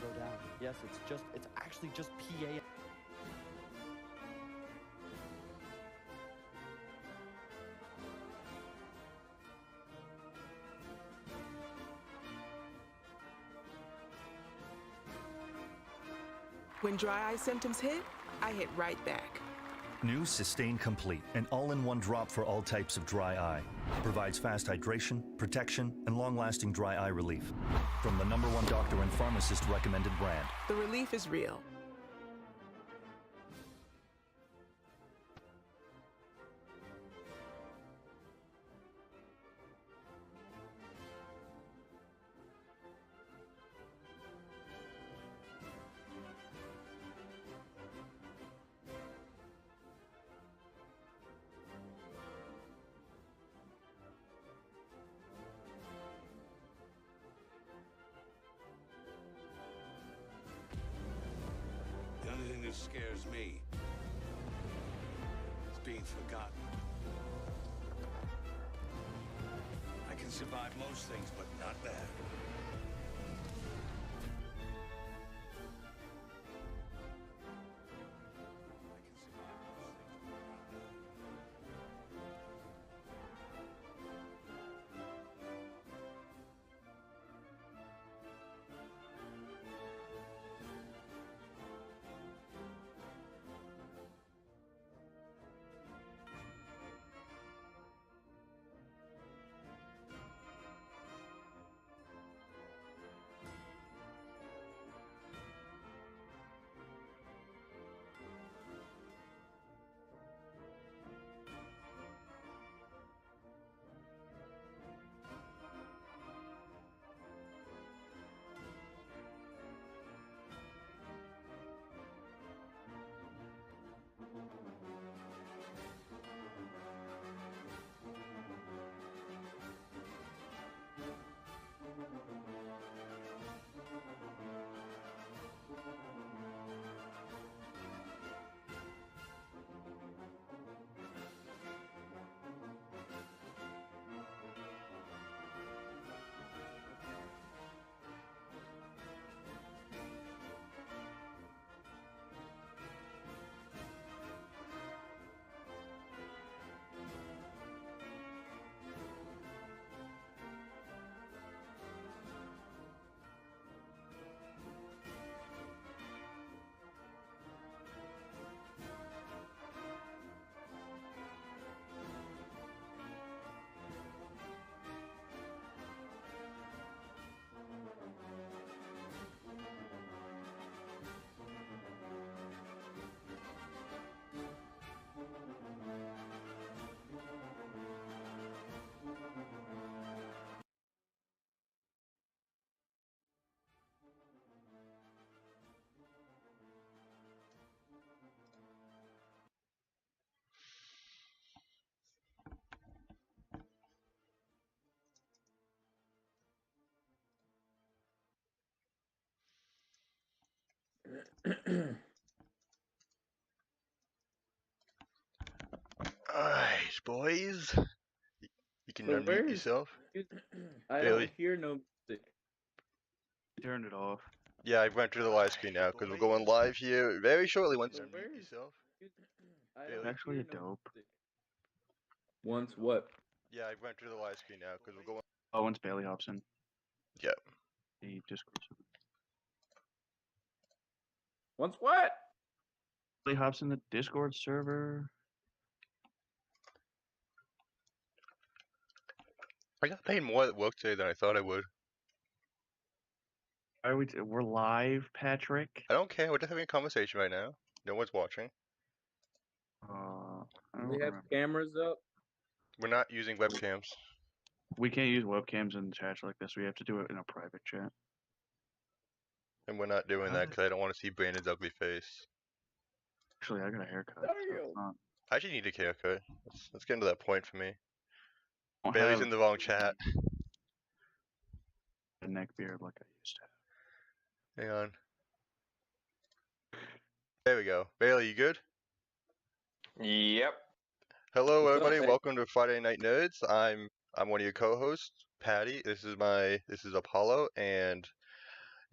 go down. Yes, it's actually just PA. When dry eye symptoms hit, I hit right back. New Sustain Complete, an all-in-one drop for all types of dry eye. Provides fast hydration, protection, and long-lasting dry eye relief. From the #1 doctor and pharmacist recommended brand. The relief is real. The only thing that scares me is being forgotten. I can survive most things, but not that. Alright, boys. You can So unmute where's yourself. I Bailey. don't hear no music. Turned it off. Yeah, I went through the live screen now because we're going live here very shortly. Once you So unmute where's yourself. I Bailey. don't Actually hear a no dope. music. Once what? Yeah, I went through the live screen now because we're going. Oh, once Bailey hops in. Yeah. The Discord server. Once what? Bailey hops in the Discord server. I got paid more at work today than I thought I would. Why are we're live, Patrick. I don't care. We're just having a conversation right now. No one's watching. I don't They have remember. cameras up. We're not using webcams. We can't use webcams in chats like this. We have to do it in a private chat. And we're not doing that because I don't want to see Brandon's ugly face. Actually, I got a haircut. There So you it's not, I actually need a haircut. Let's get to that point for me. I don't Bailey's have in the wrong chat. a neck beard like I used to have. Hang on. There we go. Bailey, you good? Yep. Hello, What's up, everybody. Babe? Welcome to Friday Night Nerds. I'm one of your co-hosts, Patty. This is Apollo and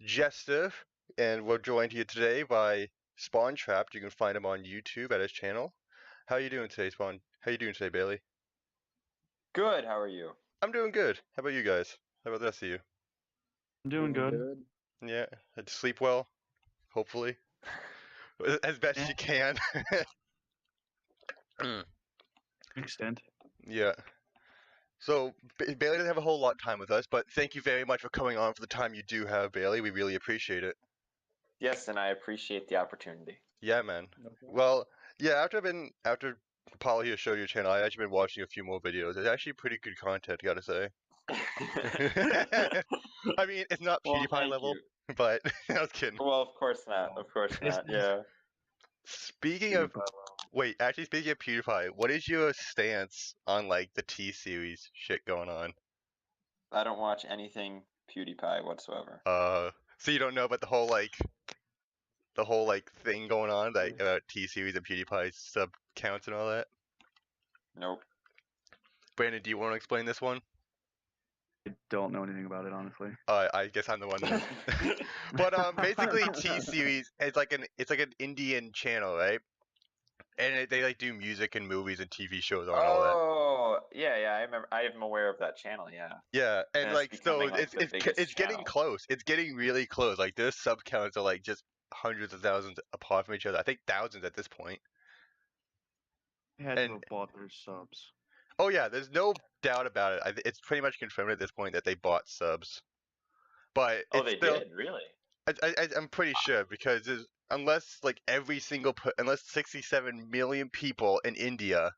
Jester. and we're joined here today by Spawntrapped. You can find him on YouTube at his channel. How are you doing today, Spawn? How you doing today, Bailey? Good. How are you? I'm doing good. How about you guys? How about the rest of you? I'm doing good. Yeah, had to sleep well, hopefully, as best Yeah. you can. Extent. Yeah. So Bailey doesn't have a whole lot of time with us, but thank you very much for coming on for the time you do have, Bailey. We really appreciate it. Yes, and I appreciate the opportunity. Yeah, man. No problem. Well, yeah. After Apollo here showed your channel, I've actually been watching a few more videos. It's actually pretty good content, gotta say. I mean, it's not Well, PewDiePie thank level, you. but I was kidding. Well, of course not. Of course not. Yeah. Speaking of, wait, actually speaking of PewDiePie, what is your stance on like the T-Series shit going on? I don't watch anything PewDiePie whatsoever. So you don't know about the whole thing going on, like about T-Series and PewDiePie's sub counts and all that? Nope. Brandon, do you want to explain this one? I don't know anything about it, honestly. I guess I'm the one. But basically, T-Series is like an Indian channel, right? And they like do music and movies and TV shows on all that. Oh, yeah. I remember. I am aware of that channel. Yeah. Yeah, and it's like so becoming, like, the biggest it's getting channel. close. It's getting really close. Like their sub counts are like just hundreds of thousands apart from each other. I think thousands at this point. They had to And- have bought their subs. Oh yeah, there's no doubt about it. It's pretty much confirmed at this point that they bought subs. But Oh, it's they still, did. Really? I'm pretty sure because unless 67 million people in India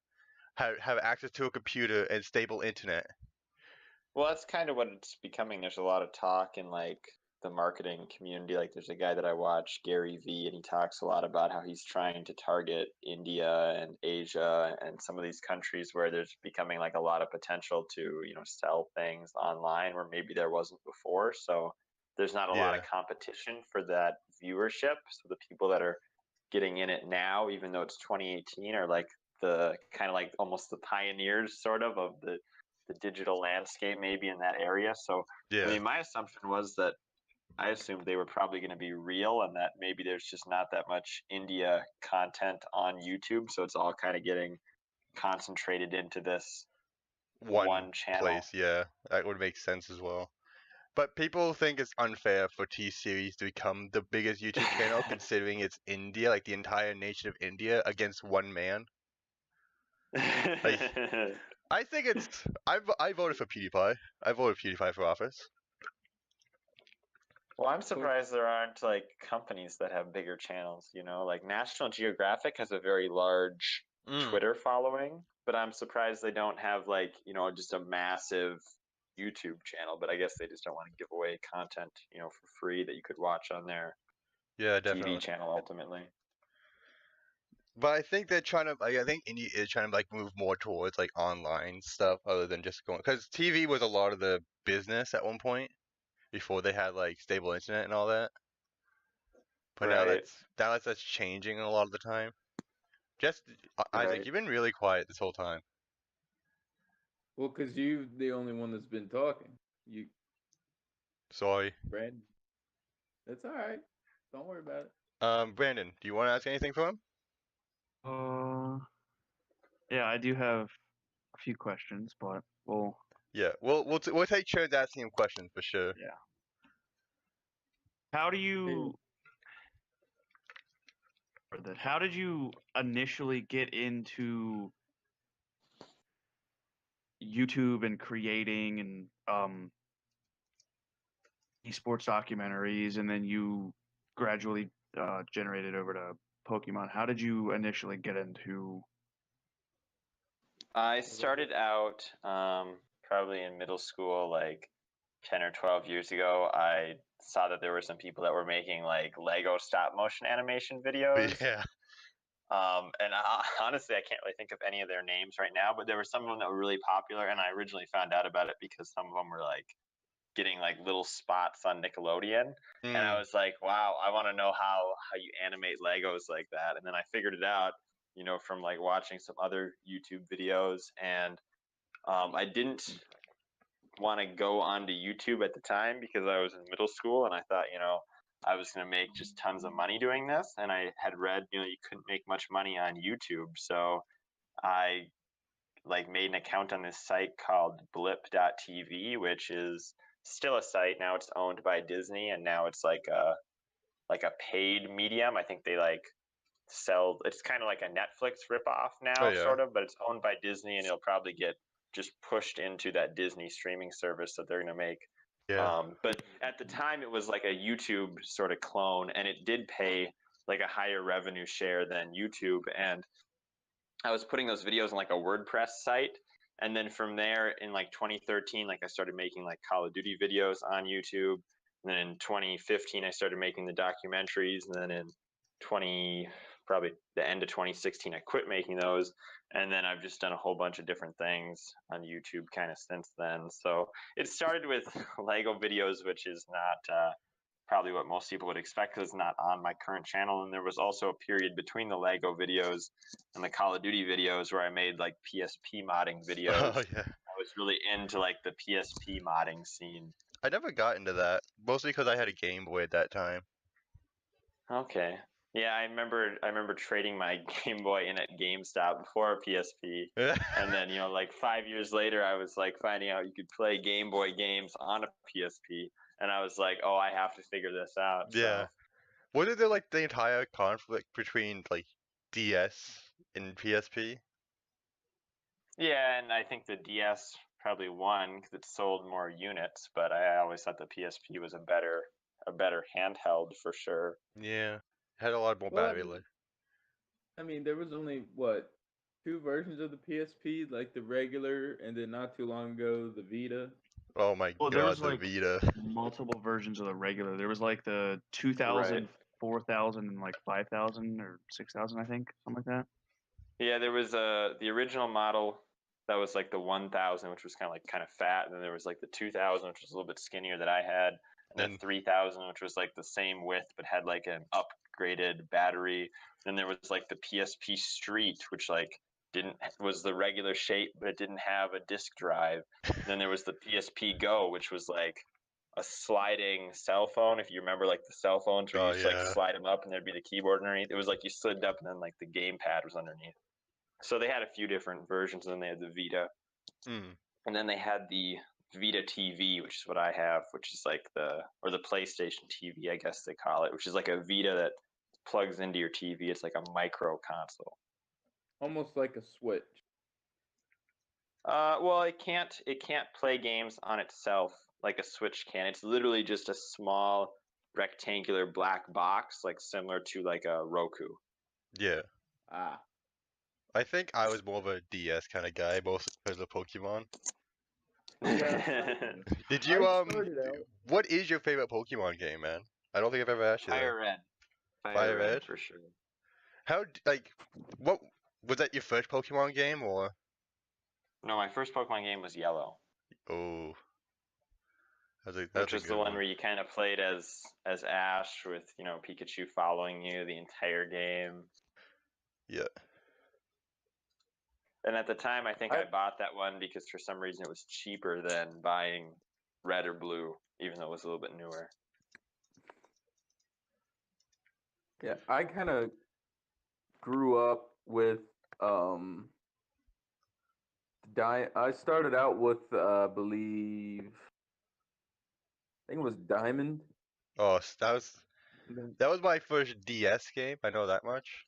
have access to a computer and stable internet. Well, that's kind of what it's becoming. There's a lot of talk in like the marketing community. Like there's a guy that I watch, Gary V, and he talks a lot about how he's trying to target India and Asia and some of these countries where there's becoming like a lot of potential to, sell things online where maybe there wasn't before. So there's not a lot of competition for that viewership. So the people that are getting in it now, even though it's 2018, are like the kind of like almost the pioneers sort of the digital landscape maybe in that area. So Yeah. I mean, my assumption was that I assumed they were probably going to be real and that maybe there's just not that much India content on YouTube. So it's all kind of getting concentrated into this one channel. Place, yeah. That would make sense as well. But people think it's unfair for T-Series to become the biggest YouTube channel considering it's India, like the entire nation of India against one man. I think I voted for PewDiePie. I voted PewDiePie for office. Well, I'm surprised there aren't like companies that have bigger channels, like National Geographic has a very large Twitter following, but I'm surprised they don't have like, just a massive YouTube channel, but I guess they just don't want to give away content, for free that you could watch on their definitely. TV channel ultimately. But I think they're trying to. I think India is trying to move more towards online stuff other than just going. Because TV was a lot of the business at one point before they had stable internet and all that. But now that's changing a lot of the time. Isaac, you've been really quiet this whole time. Well, because you're the only one that's been talking. Sorry. Brandon. That's all right. Don't worry about it. Brandon, do you want to ask anything for him? Yeah, I do have a few questions, but we'll. Yeah, we'll take turns asking him questions for sure. Yeah. How did you initially get into YouTube and creating and esports documentaries, and then you gradually generated over to Pokemon? How did you initially get into? I started out probably in middle school, like 10 or 12 years ago. I saw that there were some people that were making Lego stop motion animation videos. Yeah. And honestly, I can't really think of any of their names right now, but there were some of them that were really popular, and I originally found out about it because some of them were getting little spots on Nickelodeon, and I was like, wow, I want to know how you animate Legos like that. And then I figured it out, from watching some other YouTube videos, and I didn't want to go onto YouTube at the time because I was in middle school, and I thought, I was going to make just tons of money doing this. And I had read, you couldn't make much money on YouTube. So I like made an account on this site called blip.tv, which is still a site. Now it's owned by Disney, and now it's like a paid medium. I think they like sell, it's kind of like a Netflix ripoff now, sort of, but it's owned by Disney, and it'll probably get just pushed into that Disney streaming service that they're going to make. But at the time it was like a YouTube sort of clone, and it did pay like a higher revenue share than YouTube. And I was putting those videos on like a WordPress site. And then from there in like 2013, like I started making like Call of Duty videos on YouTube. And then in 2015, I started making the documentaries. And then in probably the end of 2016, I quit making those. And then I've just done a whole bunch of different things on YouTube kind of since then. So it started with Lego videos, which is not probably what most people would expect because it's not on my current channel. And there was also a period between the Lego videos and the Call of Duty videos where I made like PSP modding videos. Oh, yeah. I was really into like the PSP modding scene. I never got into that, mostly because I had a Game Boy at that time. Okay. Yeah, I remember trading my Game Boy in at GameStop before a PSP. And then, like 5 years later, I was like finding out you could play Game Boy games on a PSP. And I was like, oh, I have to figure this out. Yeah. So. Wasn't there like the entire conflict between like DS and PSP? Yeah, and I think the DS probably won because it sold more units, but I always thought the PSP was a better handheld for sure. Yeah. Had a lot more battery life. I mean, there was only two versions of the PSP, like the regular, and then not too long ago the Vita. Oh my god, there was the like Vita. multiple versions of the regular. There was like the 2000, Right. 4000, and like 5000 or 6000, I think, something like that. Yeah, there was the original model that was like the 1000, which was kind of fat, and then there was like the 2000, which was a little bit skinnier that I had, and then 3000, which was like the same width but had like an upgraded battery. Then there was like the PSP Street, which like was the regular shape but it didn't have a disk drive. Then there was the PSP Go, which was like a sliding cell phone. If you remember like the cell phones where you just like slide them up and there'd be the keyboard underneath. It was like you slid it up and then like the gamepad was underneath. So they had a few different versions, and then they had the Vita. And then they had the Vita TV, which is what I have, which is like the PlayStation TV, I guess they call it, which is like a Vita that plugs into your TV. It's like a micro console. Almost like a Switch. Well, it can't play games on itself like a Switch can. It's literally just a small rectangular black box, like similar to like a Roku. Yeah. Ah. I think I was more of a DS kind of guy, mostly because of Pokemon. Did you what is your favorite Pokemon game, man? I don't think I've ever asked you that. Fire Red. Fire Red for sure. What was that, your first Pokemon game or? No, my first Pokemon game was Yellow. Oh. Which was the one where you kind of played as Ash with, Pikachu following you the entire game. Yeah. And at the time, I think I bought that one because for some reason it was cheaper than buying Red or Blue, even though it was a little bit newer. Yeah, I kind of grew up with I started out with I think it was Diamond. Oh, that was my first DS game. I know that much.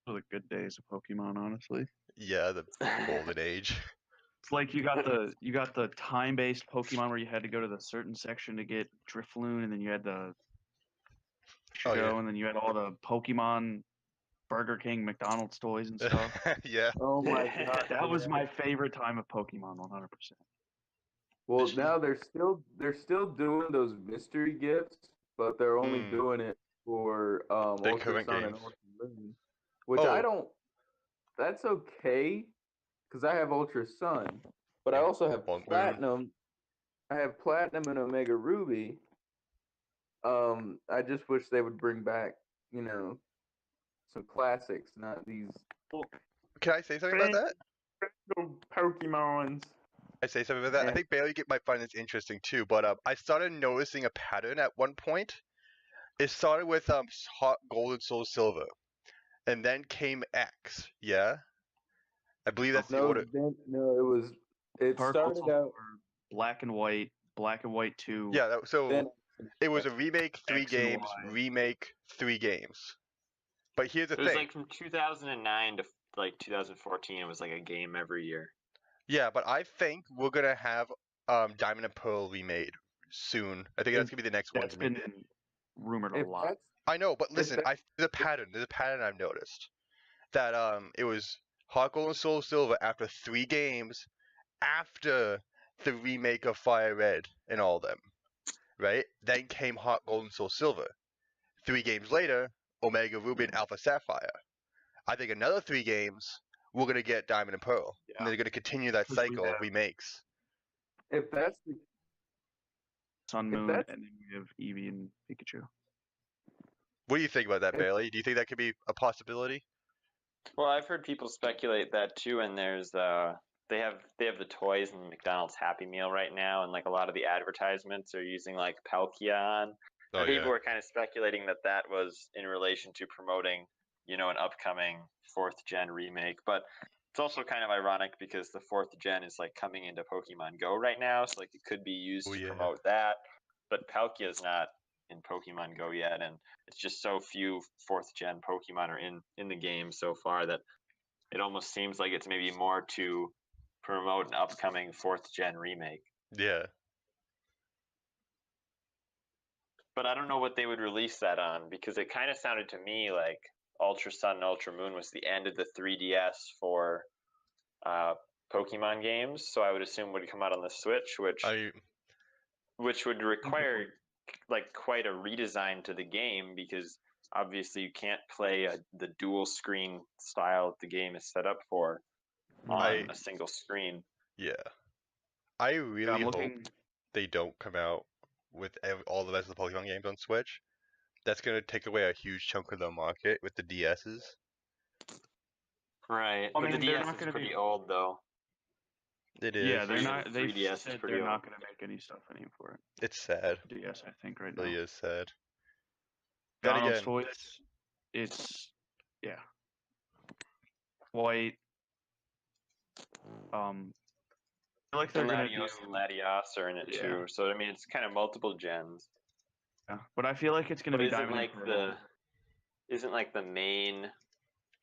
Those were the good days of Pokemon, honestly. Yeah, the golden age. It's like you got the time-based Pokemon where you had to go to the certain section to get Drifloon, and then you had the show, and then you had all the Pokemon, Burger King, McDonald's toys and stuff. Yeah. Oh my god, that was my favorite time of Pokemon, 100%. Well, now they're still doing those mystery gifts, but they're only doing it for the Ultra current Sun and games. Ultra Moon, which I don't. That's okay, because I have Ultra Sun, but I also have Platinum. I have Platinum and Omega Ruby. I just wish they would bring back, some classics, not these. Can I say something about that? Pokemons. I say something about that. Yeah. I think Bailey might find this interesting too, but I started noticing a pattern at one point. It started with Hot Gold and Soul Silver, and then came X. Yeah, I believe that's the No, order. no, it was. It Heart started Gold out. Black and White 2. Yeah, so Then it was a remake, 3 X and games, Y. remake, 3 games. But here's the It was thing. like from 2009 to like 2014. It was like a game every year. Yeah, but I think we're gonna have Diamond and Pearl remade soon. I think that's gonna be the next one. That's been rumored a if lot. that's I know, but listen, that- there's a pattern. There's a pattern I've noticed that it was Hot Gold and Soul Silver after 3 games after the remake of Fire Red and all them, right? Then came Hot Gold and Soul Silver. 3 games later, Omega Ruby and Alpha Sapphire. I think another 3 games we're gonna get Diamond and Pearl, and they're gonna continue that cycle of remakes. if that's the Sun, if Moon, that's- and then we have Eevee and Pikachu. What do you think about that, If- Bailey? Do you think that could be a possibility? Well, I've heard people speculate that too, and there's they have the toys in McDonald's Happy Meal right now, and like a lot of the advertisements are using like Palkia. Oh, And people yeah. were kind of speculating that that was in relation to promoting, an upcoming 4th gen remake. But it's also kind of ironic because the 4th gen is like coming into Pokemon Go right now, so like it could be used to promote that. But Palkia is not in Pokemon Go yet, and it's just so few 4th gen Pokemon are in the game so far that it almost seems like it's maybe more to promote an upcoming 4th gen remake. Yeah. But I don't know what they would release that on, because it kind of sounded to me like Ultra Sun and Ultra Moon was the end of the 3DS for Pokemon games. So I would assume would come out on the Switch, which would require like quite a redesign to the game, because obviously you can't play the dual screen style that the game is set up for on a single screen. Yeah. I really hope looking- they don't come out with all the rest of the Pokemon games on Switch. That's going to take away a huge chunk of the market with the DSs. Right. I But mean, the they're DS not is gonna pretty be- old though. It is. Yeah, they're Even not. the They 3DS is said pretty they're not old. going to make any stuff any for it. It's sad. DS, I think right It now. really is sad. Then McDonald's again, toys. It's White. I feel like they're going to Latios and Latios are in it Yeah. too. So I mean, it's kind of multiple gens. Yeah, but I feel like it's going to But be isn't Diamond like and Pearl. isn't like the main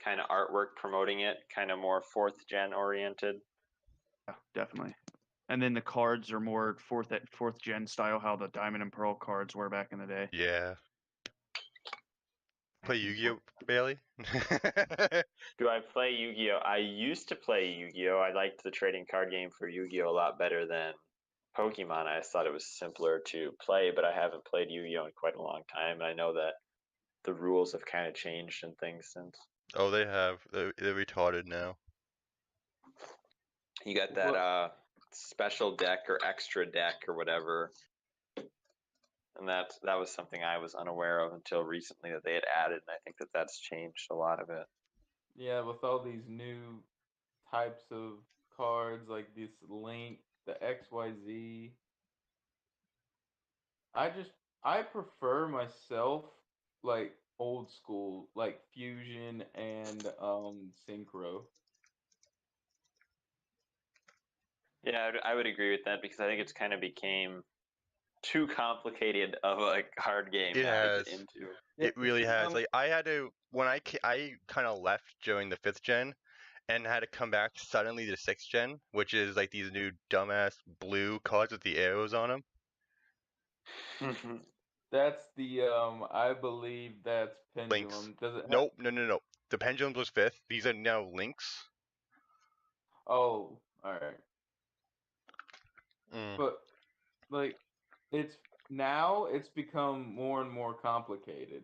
kind of artwork promoting it kind of more 4th gen oriented? Yeah, definitely. And then the cards are more fourth gen style, how the Diamond and Pearl cards were back in the day. yeah. Play Yu-Gi-Oh, Bailey? Do I play Yu-Gi-Oh? I used to play Yu-Gi-Oh. I liked the trading card game for Yu-Gi-Oh a lot better than Pokemon. I just thought it was simpler to play, but I haven't played Yu-Gi-Oh in quite a long time, and I know that the rules have kind of changed and things since. Oh, they have. They're retarded now. You got that special deck or extra deck or whatever. And that was something I was unaware of until recently that they had added, and I think that that's changed a lot of it. Yeah, with all these new types of cards like this Link, the XYZ. I prefer myself like old school, like Fusion and Synchro. Yeah, I would agree with that, because I think it's kind of became too complicated of a card game It now to has. get into. It really has. Like I had to when I kind of left during the 5th gen, and had to come back suddenly to 6th gen, which is like these new dumbass blue cards with the arrows on them. That's the I believe that's Pendulum. Links. Does it Nope, no. The Pendulums was 5th. These are now Links. Oh, all right. Mm. But like it's become more and more complicated.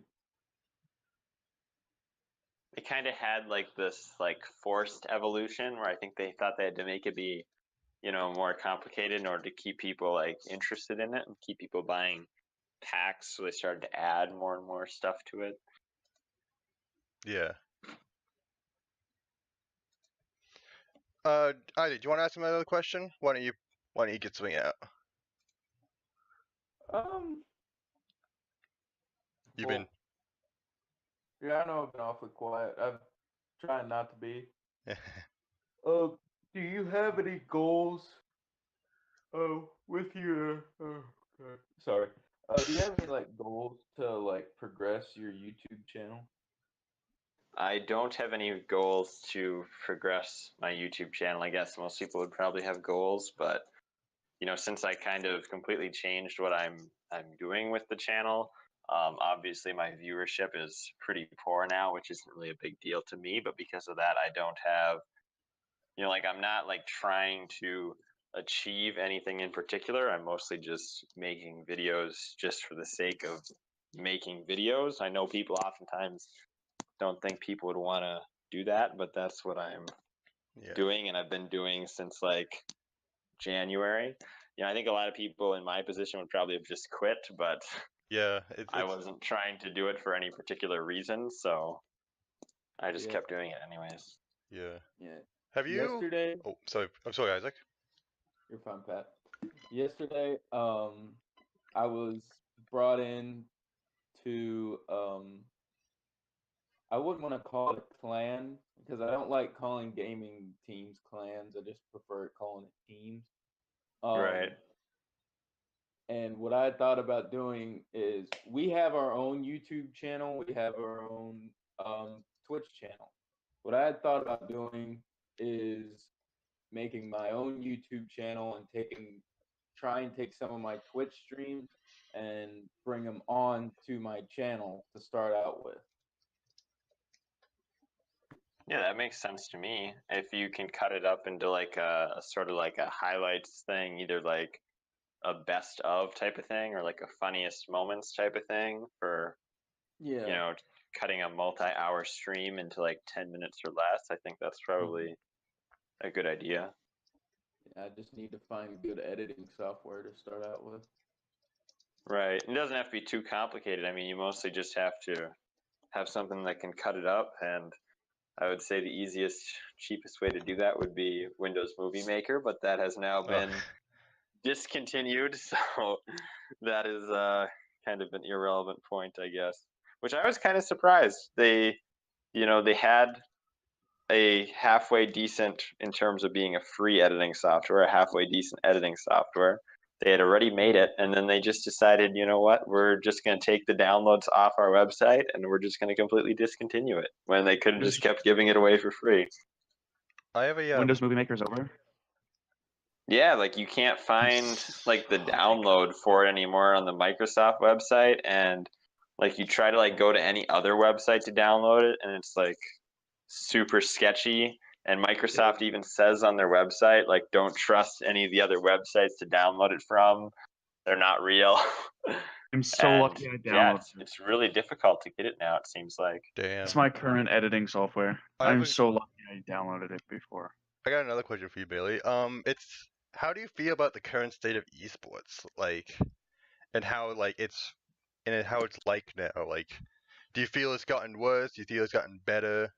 They kind of had like this like forced evolution where I think they thought they had to make it be, more complicated in order to keep people like interested in it and keep people buying packs. So they started to add more and more stuff to it. Yeah. Ida, do you want to ask him another question? Why don't you get something out? You've been. Yeah, I know I've been awfully quiet. I'm trying not to be. Do you have any goals? With your sorry. Do you have any like goals to like progress your YouTube channel? I don't have any goals to progress my YouTube channel. I guess most people would probably have goals, but since I kind of completely changed what I'm doing with the channel, obviously my viewership is pretty poor now, which isn't really a big deal to me. But because of that, I don't have, like I'm not like trying to achieve anything in particular. I'm mostly just making videos just for the sake of making videos. I know people oftentimes don't think people would want to do that, but that's what I'm doing, and I've been doing since like January. I think a lot of people in my position would probably have just quit, but I wasn't trying to do it for any particular reason, so I just kept doing it anyways. Yeah. Have you? Yesterday. Oh, sorry. I'm sorry, Isaac. You're fine, Pat. Yesterday, I was brought in to I wouldn't want to call it clan because I don't like calling gaming teams clans. I just prefer calling it teams. Right. And what I thought about doing is we have our own YouTube channel. We have our own Twitch channel. What I had thought about doing is making my own YouTube channel and try and take some of my Twitch streams and bring them on to my channel to start out with. Yeah, that makes sense to me. If you can cut it up into like a sort of like a highlights thing, either like a best of type of thing or like a funniest moments type of thing for cutting a multi-hour stream into like 10 minutes or less, I think that's probably a good idea. I just need to find good editing software to start out with. Right. It doesn't have to be too complicated. I mean, you mostly just have to have something that can cut it up, and I would say the easiest, cheapest way to do that would be Windows Movie Maker, but that has now been discontinued, so that is kind of an irrelevant point, I guess. Which I was kind of surprised. They had a halfway decent, in terms of being a free editing software, a halfway decent editing software. They had already made it, and then they just decided, you know what, we're just going to take the downloads off our website, and we're just going to completely discontinue it, when they could have just kept giving it away for free. I have a Windows Movie Maker's over. Yeah, like you can't find like the download for it anymore on the Microsoft website, and like you try to like go to any other website to download it, and it's like super sketchy. And Microsoft even says on their website, like, don't trust any of the other websites to download it from. They're not real. I'm so lucky I downloaded it. It's really difficult to get it now, it seems like. Damn. It's my current editing software. I'm so lucky I downloaded it before. I got another question for you, Bailey. It's how do you feel about the current state of esports, like, and how like it's how it's like now? Like, do you feel it's gotten worse? Do you feel it's gotten better?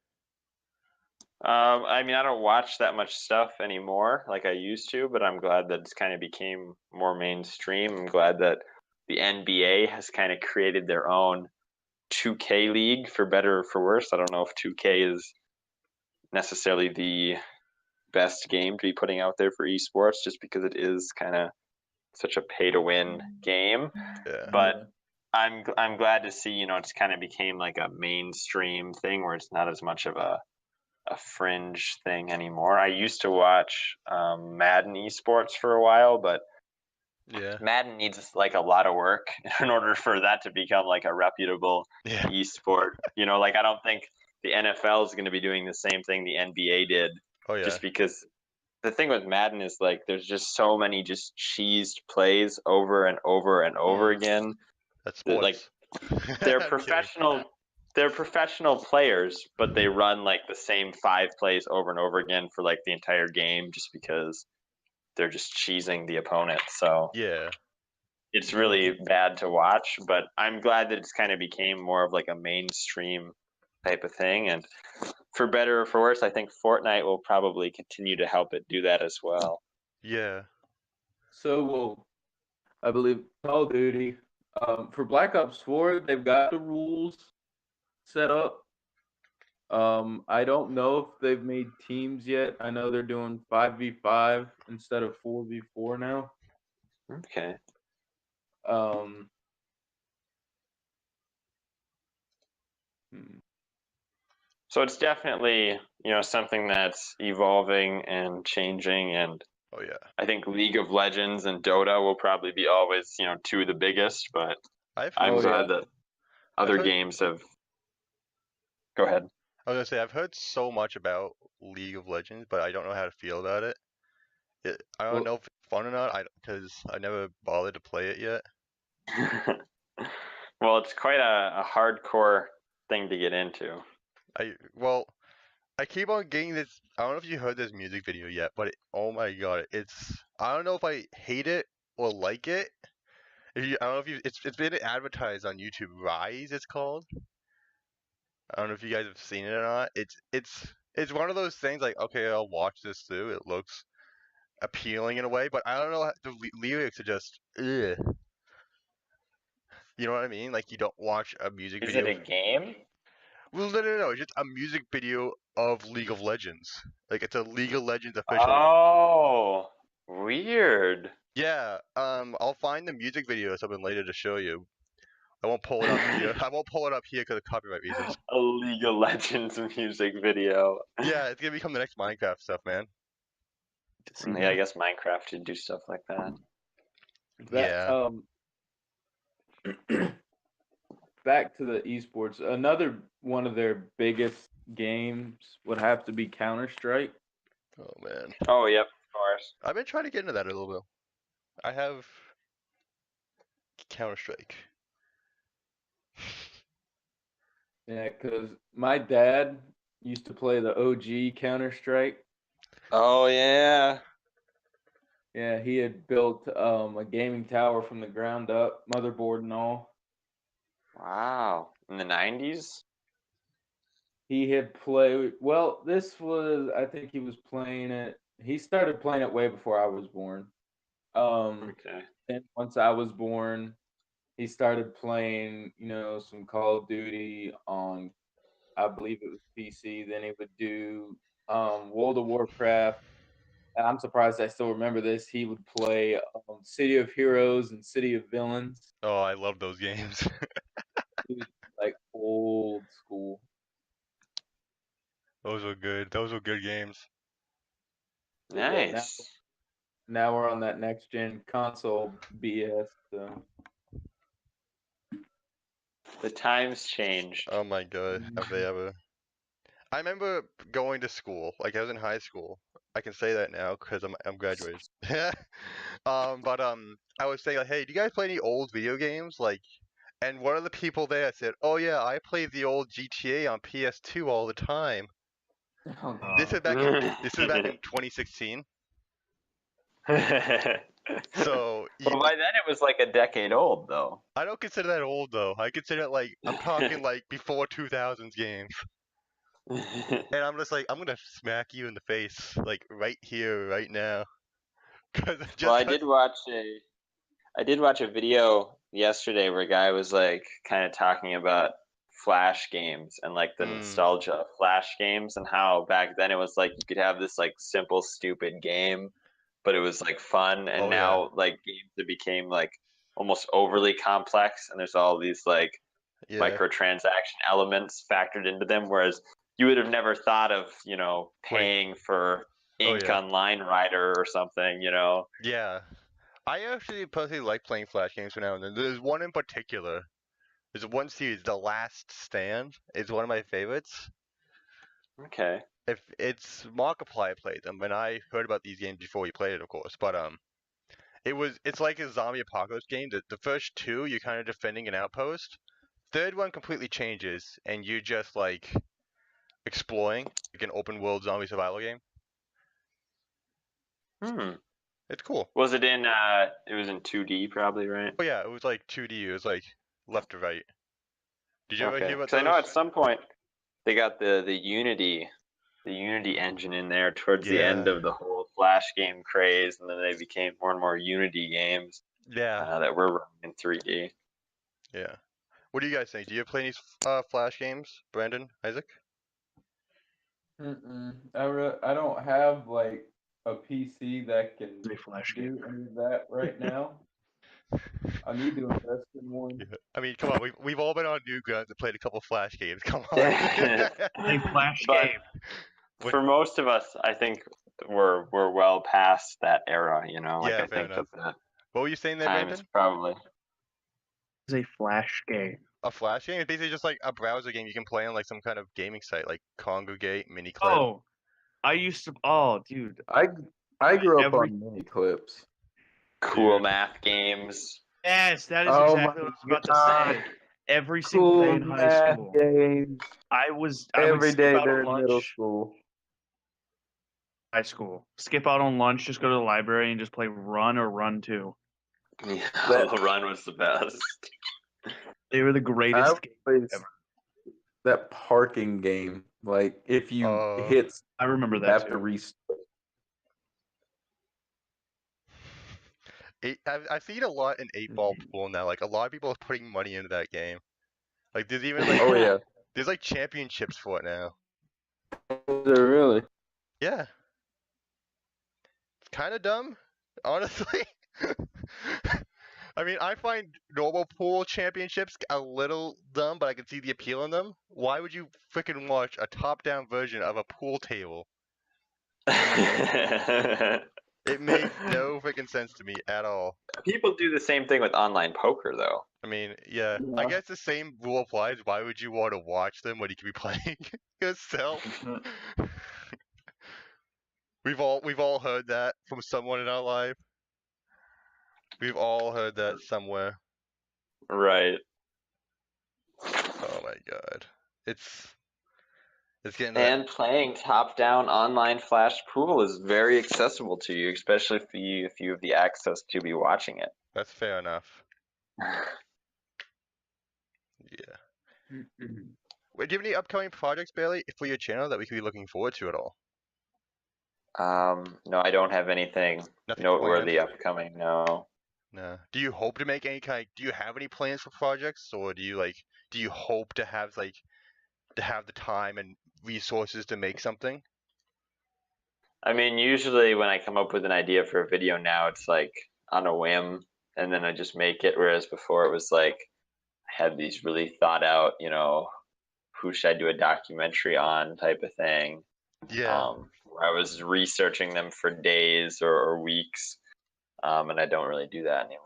I mean, I don't watch that much stuff anymore like I used to, but I'm glad that it's kind of became more mainstream. I'm glad that the NBA has kind of created their own 2K league, for better or for worse. I don't know if 2K is necessarily the best game to be putting out there for esports, just because it is kind of such a pay-to-win game. Yeah. But I'm glad to see, it's kind of became like a mainstream thing where it's not as much of a fringe thing anymore. I used to watch Madden Esports for a while, but Madden needs like a lot of work in order for that to become like a reputable esport. Like I don't think the NFL is going to be doing the same thing the NBA did. Just because the thing with Madden is like there's just so many just cheesed plays over and over and over again. That's sports. Like they're professional. They're professional players, but they run like the same 5 plays over and over again for like the entire game, just because they're just cheesing the opponent. So it's really bad to watch. But I'm glad that it's kind of became more of like a mainstream type of thing. And for better or for worse, I think Fortnite will probably continue to help it do that as well. So I believe Call of Duty For Black Ops 4, they've got the rules set up. I don't know if they've made teams yet. I know they're doing 5v5 instead of 4v4 now. Okay. Um, So it's definitely, something that's evolving and changing, and Oh yeah. I think League of Legends and Dota will probably be always, two of the biggest, but I've I'm Oh, glad yeah. that other heard, games have. Go ahead. I was gonna say I've heard so much about League of Legends, but I don't know how to feel about it. I don't Well, know if it's fun or not. Because I never bothered to play it yet. Well, it's quite a hardcore thing to get into. I keep on getting this. I don't know if you heard this music video yet, but oh my god, I don't know if I hate it or like it. I don't know if it's been advertised on YouTube. Rise, it's called. I don't know if you guys have seen it or not. It's one of those things like, okay, I'll watch this through. It looks appealing in a way, but I don't know. The lyrics are just, ugh. You know what I mean? Like you don't watch a music Is it video. a game? Well, no. It's just a music video of League of Legends. Like it's a League of Legends official. Oh, weird. Yeah. I'll find the music video or something later to show you. I won't pull it up here. I won't pull it up here because of copyright reasons. A League of Legends music video. Yeah, it's gonna become the next Minecraft stuff, man. Yeah, I guess Minecraft should do stuff like that. Yeah. Back to the esports. Another one of their biggest games would have to be Counter-Strike. Oh man. Oh, yep, of course. I've been trying to get into that a little bit. I have Counter-Strike. Yeah, because my dad used to play the OG Counter-Strike. Oh, yeah. Yeah, he had built a gaming tower from the ground up, motherboard and all. Wow. In the 90s? He had played, well, I think he was playing it. He started playing it way before I was born. Okay. And once I was born, he started playing, some Call of Duty on, I believe it was PC. Then he would do World of Warcraft. And I'm surprised I still remember this. He would play City of Heroes and City of Villains. Oh, I love those games. He was like old school. Those were good. Those were good games. Yeah, Nice. now we're on that next gen console BS. So. The times changed. Oh my god, have they ever? I remember going to school, like I was in high school. I can say that now because I'm graduated. But I was saying like, hey, do you guys play any old video games? Like, and one of the people there said, oh yeah, I played the old GTA on PS2 all the time. Oh, This is back in 2016. So Well, by then it was like a decade old, though. I don't consider that old though. I consider it like I'm talking like before 2000s games. And I'm just like, I'm gonna smack you in the face, like right here, right now. Well, I did watch a video yesterday where a guy was like kind of talking about Flash games and like the nostalgia of Flash games and how back then it was like you could have this like simple, stupid game, but it was like fun. And now like games that became like almost overly complex and there's all these like microtransaction elements factored into them, whereas you would have never thought of, paying for Ink Online Rider or something, Yeah. I actually personally like playing Flash games for now and then. There's one in particular. There's one series, The Last Stand, is one of my favorites. Okay. If it's Markiplier played them, and I heard about these games before we played it, of course. But it's like a zombie apocalypse game. The first two, you're kind of defending an outpost. Third one completely changes, and you're just like exploring, like an open world zombie survival game. It's cool. Was it in it was in 2D probably, right? Oh yeah, it was like 2D. It was like left to right. Did you ever hear about those? I know at those? some point they got the Unity engine in there towards the end of the whole Flash game craze, and then they became more and more Unity games. Yeah. That were running in 3D. Yeah. What do you guys think? Do you play any Flash games, Brandon, Isaac? I don't have like a PC that can It's a Flash do game. any of that right now. I need to invest in one. Yeah. I mean, come on, we've all been on Newgrounds and played a couple Flash games. Come on. A Flash But game. for most of us, I think we're well past that era. You know, like Yeah, I fair think enough. that What were you saying there, time Brandon? is probably. It's a Flash game. A Flash game? It's basically just like a browser game you can play on like some kind of gaming site, like Congregate, MiniClip. Oh, I used to. Oh, dude. I grew up Every- on mini clips. Cool Dude. math games. Yes, that is Oh exactly my what I was about God. to say. Every single day in high math school, games I would every skip day out on during middle lunch. school. High school, skip out on lunch, just go to the library and just play Run or Run 2. Yeah, That- the run was the best. They were the greatest I game always ever. that parking game. Like if you hit, I remember you that have to too. restart. I've seen a lot in 8-ball pool now. Like a lot of people are putting money into that game. Like there's even like Oh yeah, there's like championships for it now. they're really. Yeah. It's kind of dumb, honestly. I mean, I find normal pool championships a little dumb, but I can see the appeal in them. Why would you freaking watch a top-down version of a pool table? It makes no freaking sense to me at all. People do the same thing with online poker, though. I mean, yeah, I guess the same rule applies. Why would you want to watch them when you can be playing yourself? We've all heard that from someone in our life. We've all heard that somewhere. Right. Oh my god. It's getting And playing top-down online Flash pool is very accessible to you, especially if you have the access to be watching it. That's fair enough. Yeah. Wait, do you have any upcoming projects, Bailey, for your channel that we could be looking forward to at all? No, I don't have anything Nothing noteworthy planned? upcoming. No. No. Do you hope to make any kind? Do you have any plans for projects, or do you hope to have the time and resources to make something? I mean, usually when I come up with an idea for a video now, it's like on a whim, and then I just make it. Whereas before, it was like I had these really thought out, who should I do a documentary on type of thing. Yeah. Where I was researching them for days or weeks, and I don't really do that anymore.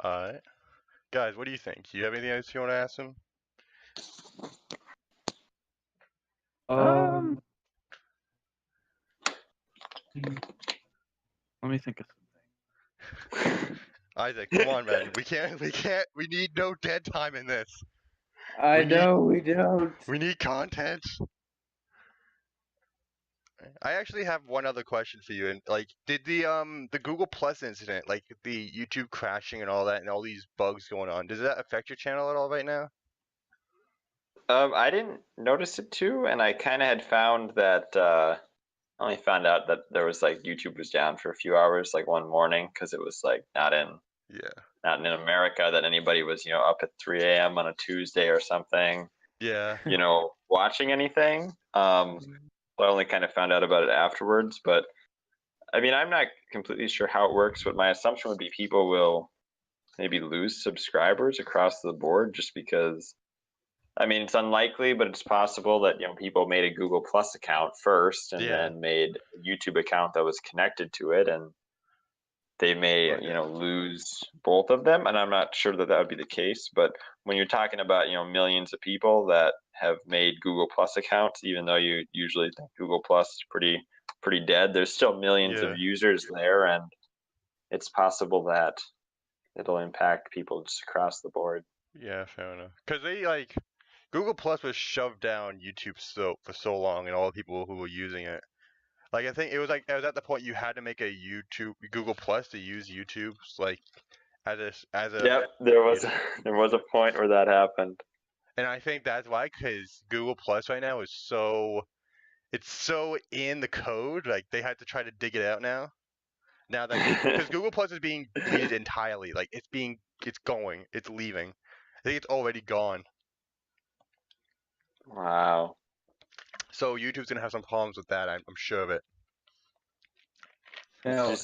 Alright. Guys, what do you think? Do you have anything else you want to ask him? Let me think of something. Isaac, come on, man. We need no dead time in this. I know we don't. We need content. I actually have one other question for you. And like, did the Google Plus incident, like the YouTube crashing and all that, and all these bugs going on, does that affect your channel at all right now? I didn't notice it too, and I kind of had found that I only found out that there was like YouTube was down for a few hours, like one morning, because it was like not in America that anybody was up at 3 a.m. on a Tuesday or something. Yeah. Watching anything. I only kind of found out about it afterwards, but I mean, I'm not completely sure how it works, but my assumption would be people will maybe lose subscribers across the board just because. I mean, it's unlikely, but it's possible that people made a Google Plus account first and then made a YouTube account that was connected to it, and they may lose both of them. And I'm not sure that would be the case. But when you're talking about millions of people that have made Google Plus accounts, even though you usually think Google Plus is pretty dead, there's still millions of users there, and it's possible that it'll impact people just across the board. Yeah, fair enough. Because Google Plus was shoved down YouTube for so long, and all the people who were using it. Like I think it was at the point you had to make a Google Plus to use YouTube, like as a. Yep, there was a point where that happened. And I think that's why, because Google Plus right now is so in the code, like they had to try to dig it out now Now that because Google Plus is being deleted entirely, like it's going, it's leaving. I think it's already gone. Wow. So YouTube's gonna have some problems with that. I'm sure of it. Now,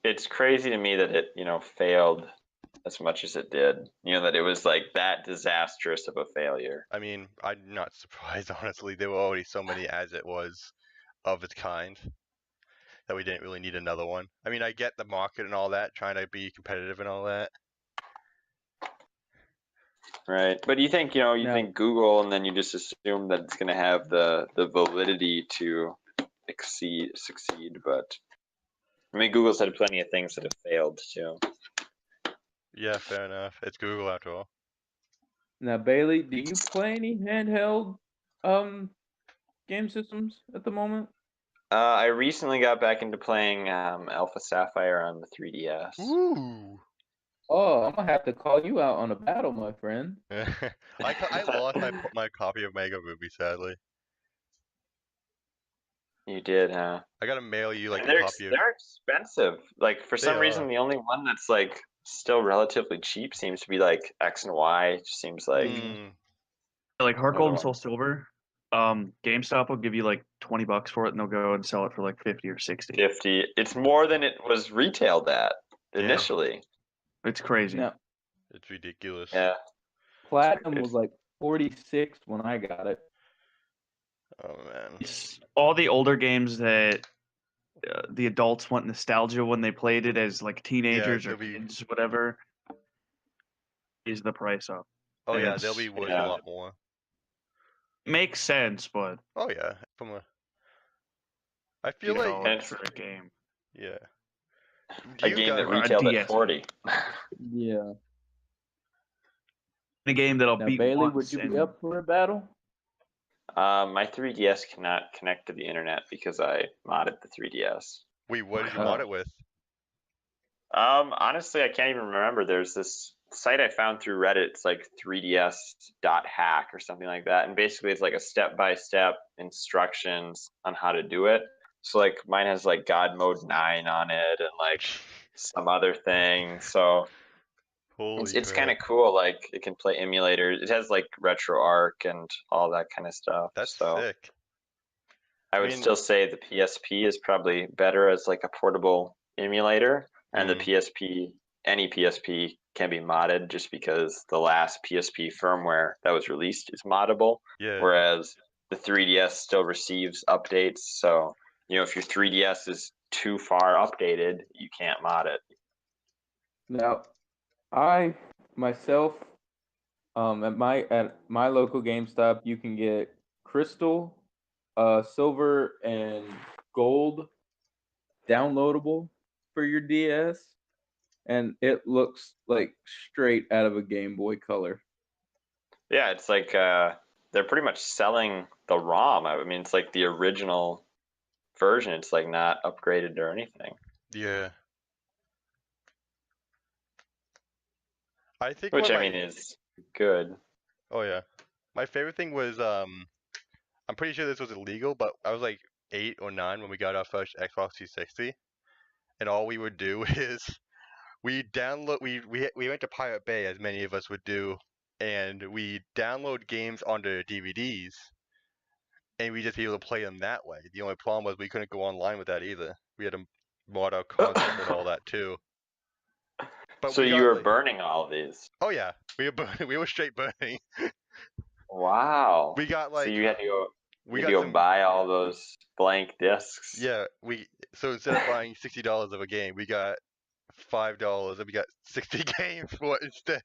It's crazy to me that it failed as much as it did. That it was like that disastrous of a failure. I mean, I'm not surprised, honestly. There were already so many as it was of its kind that we didn't really need another one. I mean, I get the market and all that, trying to be competitive and all that. Right. But you think, think Google, and then you just assume that it's going to have the validity to succeed. But I mean, Google's had plenty of things that have failed too. Yeah, fair enough. It's Google after all. now, Bailey, do you play any handheld game systems at the moment? I recently got back into playing Alpha Sapphire on the 3DS. Ooh. Oh, I'm gonna have to call you out on a battle, my friend. I lost my copy of Mega Movie, sadly. You did, huh? I gotta mail you like And a copy of. They're expensive. Like for some They reason, are. the only one that's like still relatively cheap seems to be like X and Y. It just seems like Like Heart Another Gold and one. Soul Silver. GameStop will give you like $20 for it, and they'll go and sell it for like 50 or 60. 50. It's more than it was retailed at initially. It's crazy. Now, It's ridiculous. Yeah. Platinum was like 46 when I got it. Oh man. It's all the older games that the adults want nostalgia when they played it as like teenagers or they'll be- kids, whatever. Is the price up? Oh And yeah, they'll be worth a lot more. Makes sense, but Oh yeah, I feel like it's for a game. Yeah. A game that retailed at 40. Yeah. A game that'll Now, beat Bailey, once would you be and- up for a battle? My 3DS cannot connect to the internet because I modded the 3DS. Wait, what did you mod it with? Honestly, I can't even remember. There's this site I found through Reddit. It's like 3ds.hack or something like that. And basically it's like a step-by-step instructions on how to do it. So like mine has like God Mode 9 on it and like some other thing. So it's kind of cool. Like it can play emulators. It has like RetroArch and all that kind of stuff. That's so sick. I would still say the PSP is probably better as like a portable emulator, and the PSP, any PSP can be modded just because the last PSP firmware that was released is moddable. Yeah. Whereas the 3DS still receives updates. So, if your 3DS is too far updated, you can't mod it. Now, I myself, at my local GameStop, you can get Crystal, Silver, and Gold downloadable for your DS, and it looks like straight out of a Game Boy Color. Yeah, it's like they're pretty much selling the ROM. I mean, it's like the original version. It's like not upgraded or anything. Yeah. I think Which I mean is good. Oh yeah. My favorite thing was I'm pretty sure this was illegal, but I was like 8 or 9 when we got our first Xbox 360. And all we would do is we went to Pirate Bay, as many of us would do, and we download games onto DVDs, and we just be able to play them that way. The only problem was we couldn't go online with that either. We had to mod our consoles and all that too. But so you were burning all of these? Oh yeah, we were burning. We were straight burning. Wow. We got like so you had to go. We you had got to go buy all those blank discs. Yeah, so instead of buying $60 of a game, we got $5 and we got 60 games for it instead.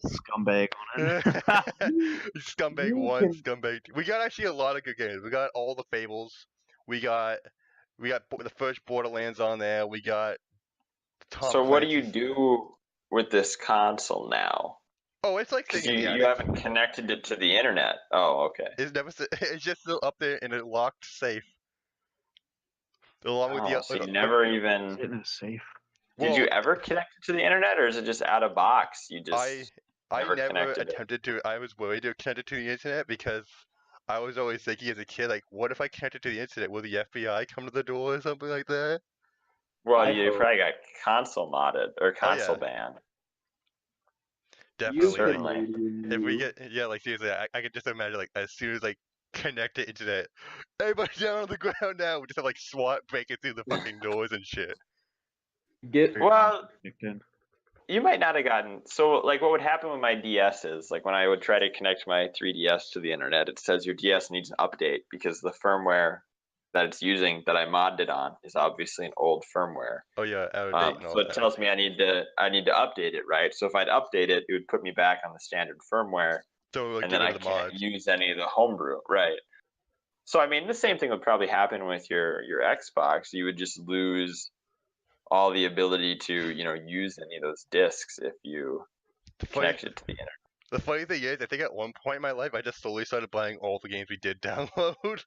Scumbag on it. Scumbag 1, Scumbag 2. We got actually a lot of good games. We got all the Fables. We got the first Borderlands on there. We got Tom So what do you Clancy's. do with this console now? Oh, it's like Because you haven't connected it to the internet. Oh, okay. It's just still up there in a locked safe. Along with the So you never even in a safe. Did you ever connect it to the internet, or is it just out of box? You just I never connected attempted to. I was worried to connect it to the internet because I was always thinking as a kid, like, what if I connect it to the internet? Will the FBI come to the door or something like that? Well, you probably got console modded or console yeah. banned. Definitely. Certainly. If we get, like seriously, I could just imagine like as soon as like connect to internet, everybody down on the ground now. We just have like SWAT breaking through the fucking doors and shit. Well, you might not have gotten so like what would happen with my DS is like when I would try to connect my 3DS to the internet, it says your DS needs an update because the firmware that it's using that I modded it on is obviously an old firmware. Oh yeah, out of date and all So it that. tells me I need to update it, right? So if I'd update it, it would put me back on the standard firmware, So like, and get then rid I of the can't mods. use any of the homebrew, right? So I mean, the same thing would probably happen with your Xbox. You would just lose all the ability to use any of those discs if you connect it to the internet. The funny thing is, I think at one point in my life, I just slowly started buying all the games we did download.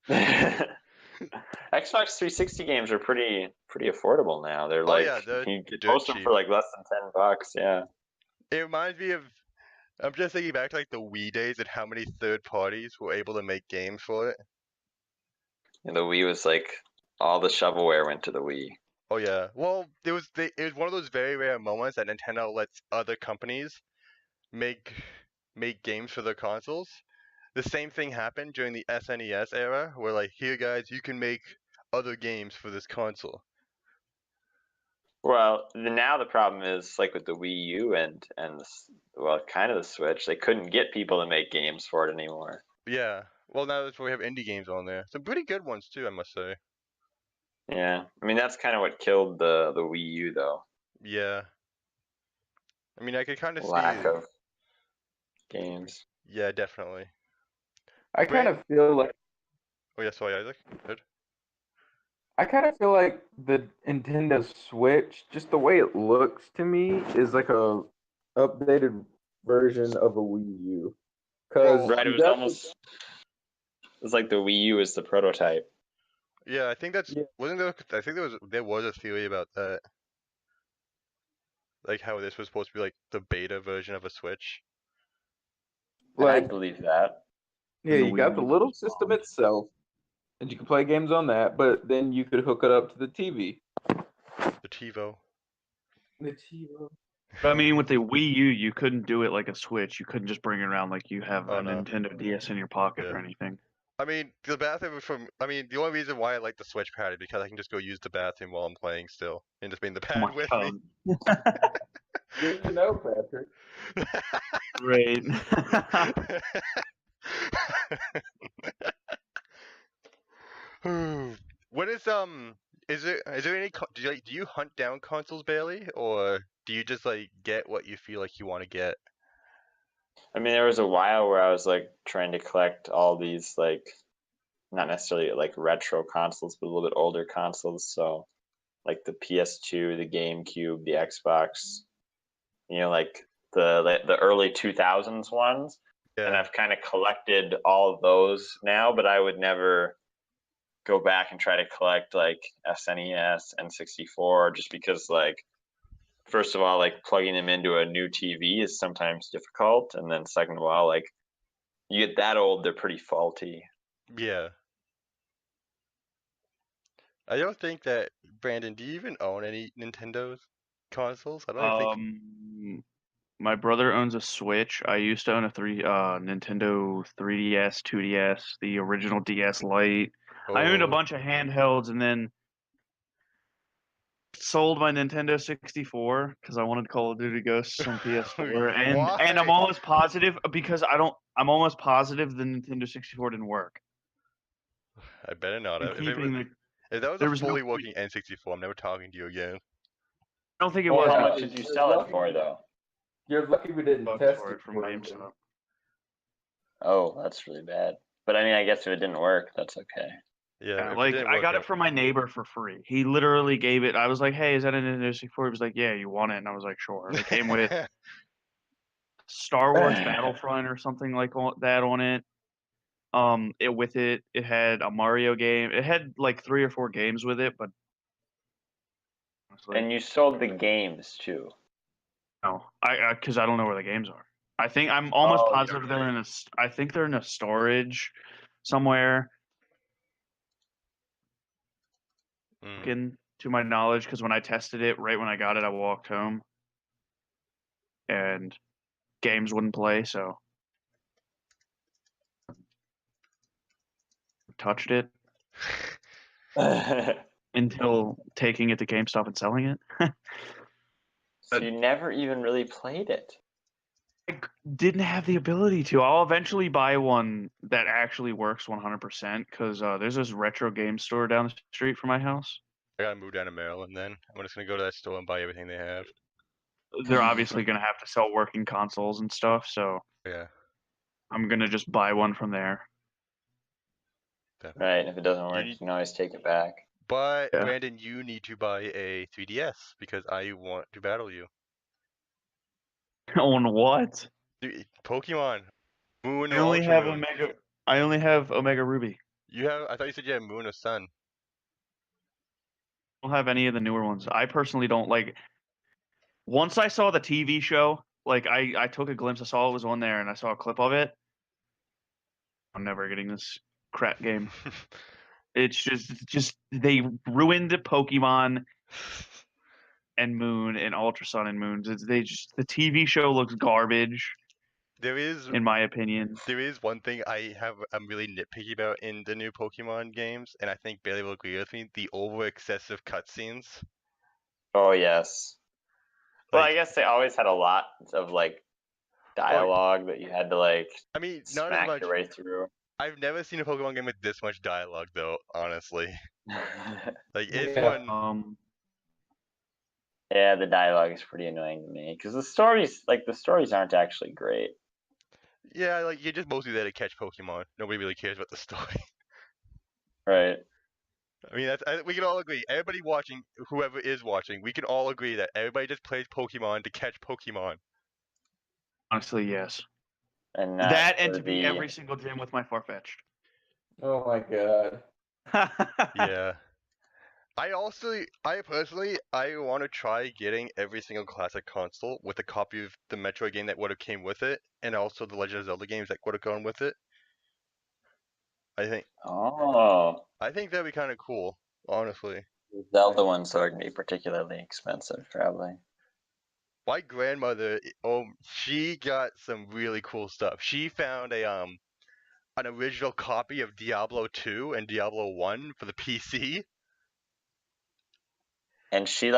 Xbox 360 games are pretty affordable now. They're like you can post them for like less than $10. Yeah. It reminds me of. I'm just thinking back to like the Wii days and how many third parties were able to make games for it. And the Wii was like all the shovelware went to the Wii. Oh yeah. Well, it was one of those very rare moments that Nintendo lets other companies make games for their consoles. The same thing happened during the SNES era, where like, here guys, you can make other games for this console. Well, now the problem is like with the Wii U and kind of the Switch, they couldn't get people to make games for it anymore. Yeah. Well, now that's why we have indie games on there. Some pretty good ones too, I must say. Yeah, I mean that's kind of what killed the Wii U, though. Yeah. I mean, I could kind of see lack of games. Yeah, definitely. I kind of feel like. Oh yeah, sorry, Isaac. Good. I kind of feel like the Nintendo Switch, just the way it looks to me, is like a updated version of a Wii U. Right, it was like the Wii U is the prototype. Yeah, I think that's wasn't there. I think there was a theory about that, like how this was supposed to be like the beta version of a Switch. Like, I believe that. Yeah, you got the little system itself, and you can play games on that, but then you could hook it up to the TV. The TiVo. The TiVo. But I mean, with the Wii U, you couldn't do it like a Switch. You couldn't just bring it around like you have a Nintendo DS in your pocket or anything. I mean, the bathroom the only reason why I like the Switch pad is because I can just go use the bathroom while I'm playing still, and just bring the pad with me. Good to know, Patrick. Great. What is there any do you hunt down consoles, Bailey, or do you just like get what you feel like you want to get? I mean, there was a while where I was like trying to collect all these like not necessarily like retro consoles, but a little bit older consoles. So like the PS2, the GameCube, the Xbox, like the early 2000s ones. Yeah. And I've kind of collected all of those now, but I would never go back and try to collect like SNES, N64, just because like, first of all, like plugging them into a new TV is sometimes difficult. And then second of all, like you get that old, they're pretty faulty. Yeah. I don't think that, Brandon, do you even own any Nintendo consoles? I don't think. My brother owns a Switch. I used to own a Nintendo 3DS, 2DS, the original DS Lite. Oh. I owned a bunch of handhelds and then sold my Nintendo 64 because I wanted Call of Duty Ghosts on PS4. and I'm almost positive because I'm almost positive the Nintendo 64 didn't work. I better not have. If that was a fully working N64, I'm never talking to you again. I don't think it was. How much did you sell it for, though? You're lucky we didn't test it from GameStop. Oh, that's really bad. But I mean, I guess if it didn't work, that's okay. Yeah, like I got it from my neighbor for free. He literally gave it. I was like, "Hey, is that a Nintendo 64?" He was like, "Yeah, you want it?" And I was like, "Sure." It came with Star Wars Battlefront or something like that on it. It had a Mario game. It had like 3 or 4 games with it, but. And you sold the games too. No, because I don't know where the games are. I'm almost positive they're in a. I think they're in a storage somewhere. to my knowledge, because when I tested it, right when I got it, I walked home, and games wouldn't play, so touched it until taking it to GameStop and selling it. So you never even really played it. I didn't have the ability to. I'll eventually buy one that actually works 100% because there's this retro game store down the street from my house. I gotta move down to Maryland then. I'm just gonna go to that store and buy everything they have. They're obviously going to have to sell working consoles and stuff, so Yeah. I'm going to just buy one from there. Definitely. Right, and if it doesn't work, you need- can always take it back. But Yeah. Brandon, you need to buy a 3DS because I want to battle you. On what? Dude, Pokemon. Moon I or only Ultra have Moon. Omega Ruby. You have? I thought you said you had Moon or Sun. I don't have any of the newer ones. I personally don't like. Once I saw the TV show, like I took a glimpse, I saw it was on there, and I saw a clip of it. I'm never getting this crap game. It's just they ruined Pokemon and Moon and Ultra Sun and Moon. The TV show looks garbage. There is, in my opinion. There is one thing I'm really nitpicky about in the new Pokemon games, and I think Bailey will agree with me: the over excessive cutscenes. Oh yes. Well, I guess they always had a lot of dialogue that you had to I mean, not smack as much. your way through. I've never seen a Pokemon game with this much dialogue, though. Honestly, it's Yeah. one. Yeah, the dialogue is pretty annoying to me because the stories aren't actually great. Yeah, you're just mostly there to catch Pokemon. Nobody really cares about the story. Right. I mean, we can all agree. Everybody watching, whoever is watching, we can all agree that everybody just plays Pokemon to catch Pokemon. Honestly, yes. And that and to be every single gym with my Farfetch'd. Oh my god. Yeah. I personally want to try getting every single classic console with a copy of the Metroid game that would have came with it, and also the Legend of Zelda games that would have gone with it. I think that'd be kind of cool, honestly. The Zelda ones are going to be particularly expensive, probably. My grandmother, she got some really cool stuff. She found an original copy of Diablo 2 and Diablo 1 for the PC. And she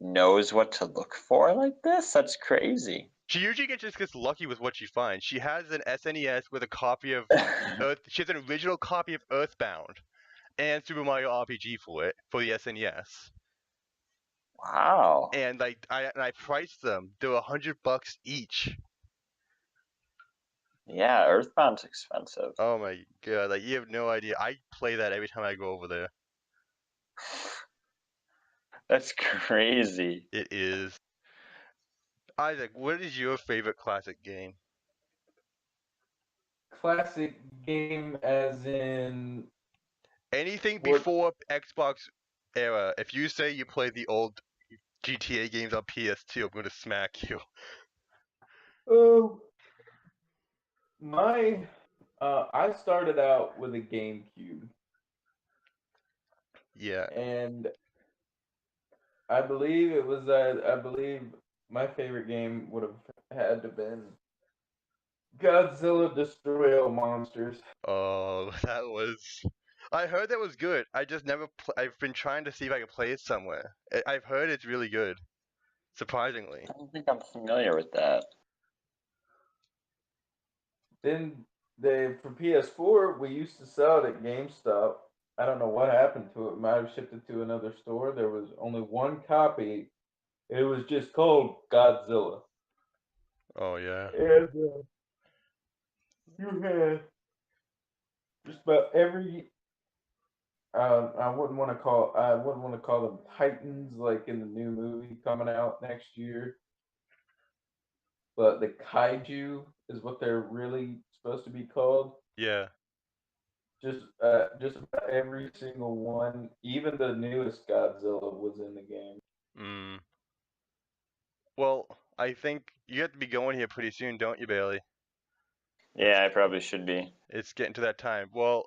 knows what to look for like this? That's crazy. She usually gets lucky with what she finds. She has an SNES with a copy of she has an original copy of Earthbound and Super Mario RPG for the SNES. Wow. And I priced them. They're $100 each. Yeah, Earthbound's expensive. Oh my god, you have no idea. I play that every time I go over there. That's crazy. It is. Isaac, what is your favorite classic game? Classic game as in anything before Xbox era. If you say you play the old GTA games on PS2, I'm going to smack you. I started out with a GameCube. Yeah. And I believe my favorite game would have had to been Godzilla Destroy All Monsters. Oh, that was. I heard that was good. I just never. I've been trying to see if I can play it somewhere. I've heard it's really good. Surprisingly. I don't think I'm familiar with that. Then for PS4, we used to sell it at GameStop. I don't know what happened to it. Might have shipped it to another store. There was only one copy. It was just called Godzilla. Oh yeah. And you had just about every. I wouldn't want to call them Titans like in the new movie coming out next year. But the kaiju is what they're really supposed to be called. Yeah. Just about every single one, even the newest Godzilla was in the game. Well, I think you have to be going here pretty soon, don't you, Bailey? Yeah, I probably should be. It's getting to that time. Well,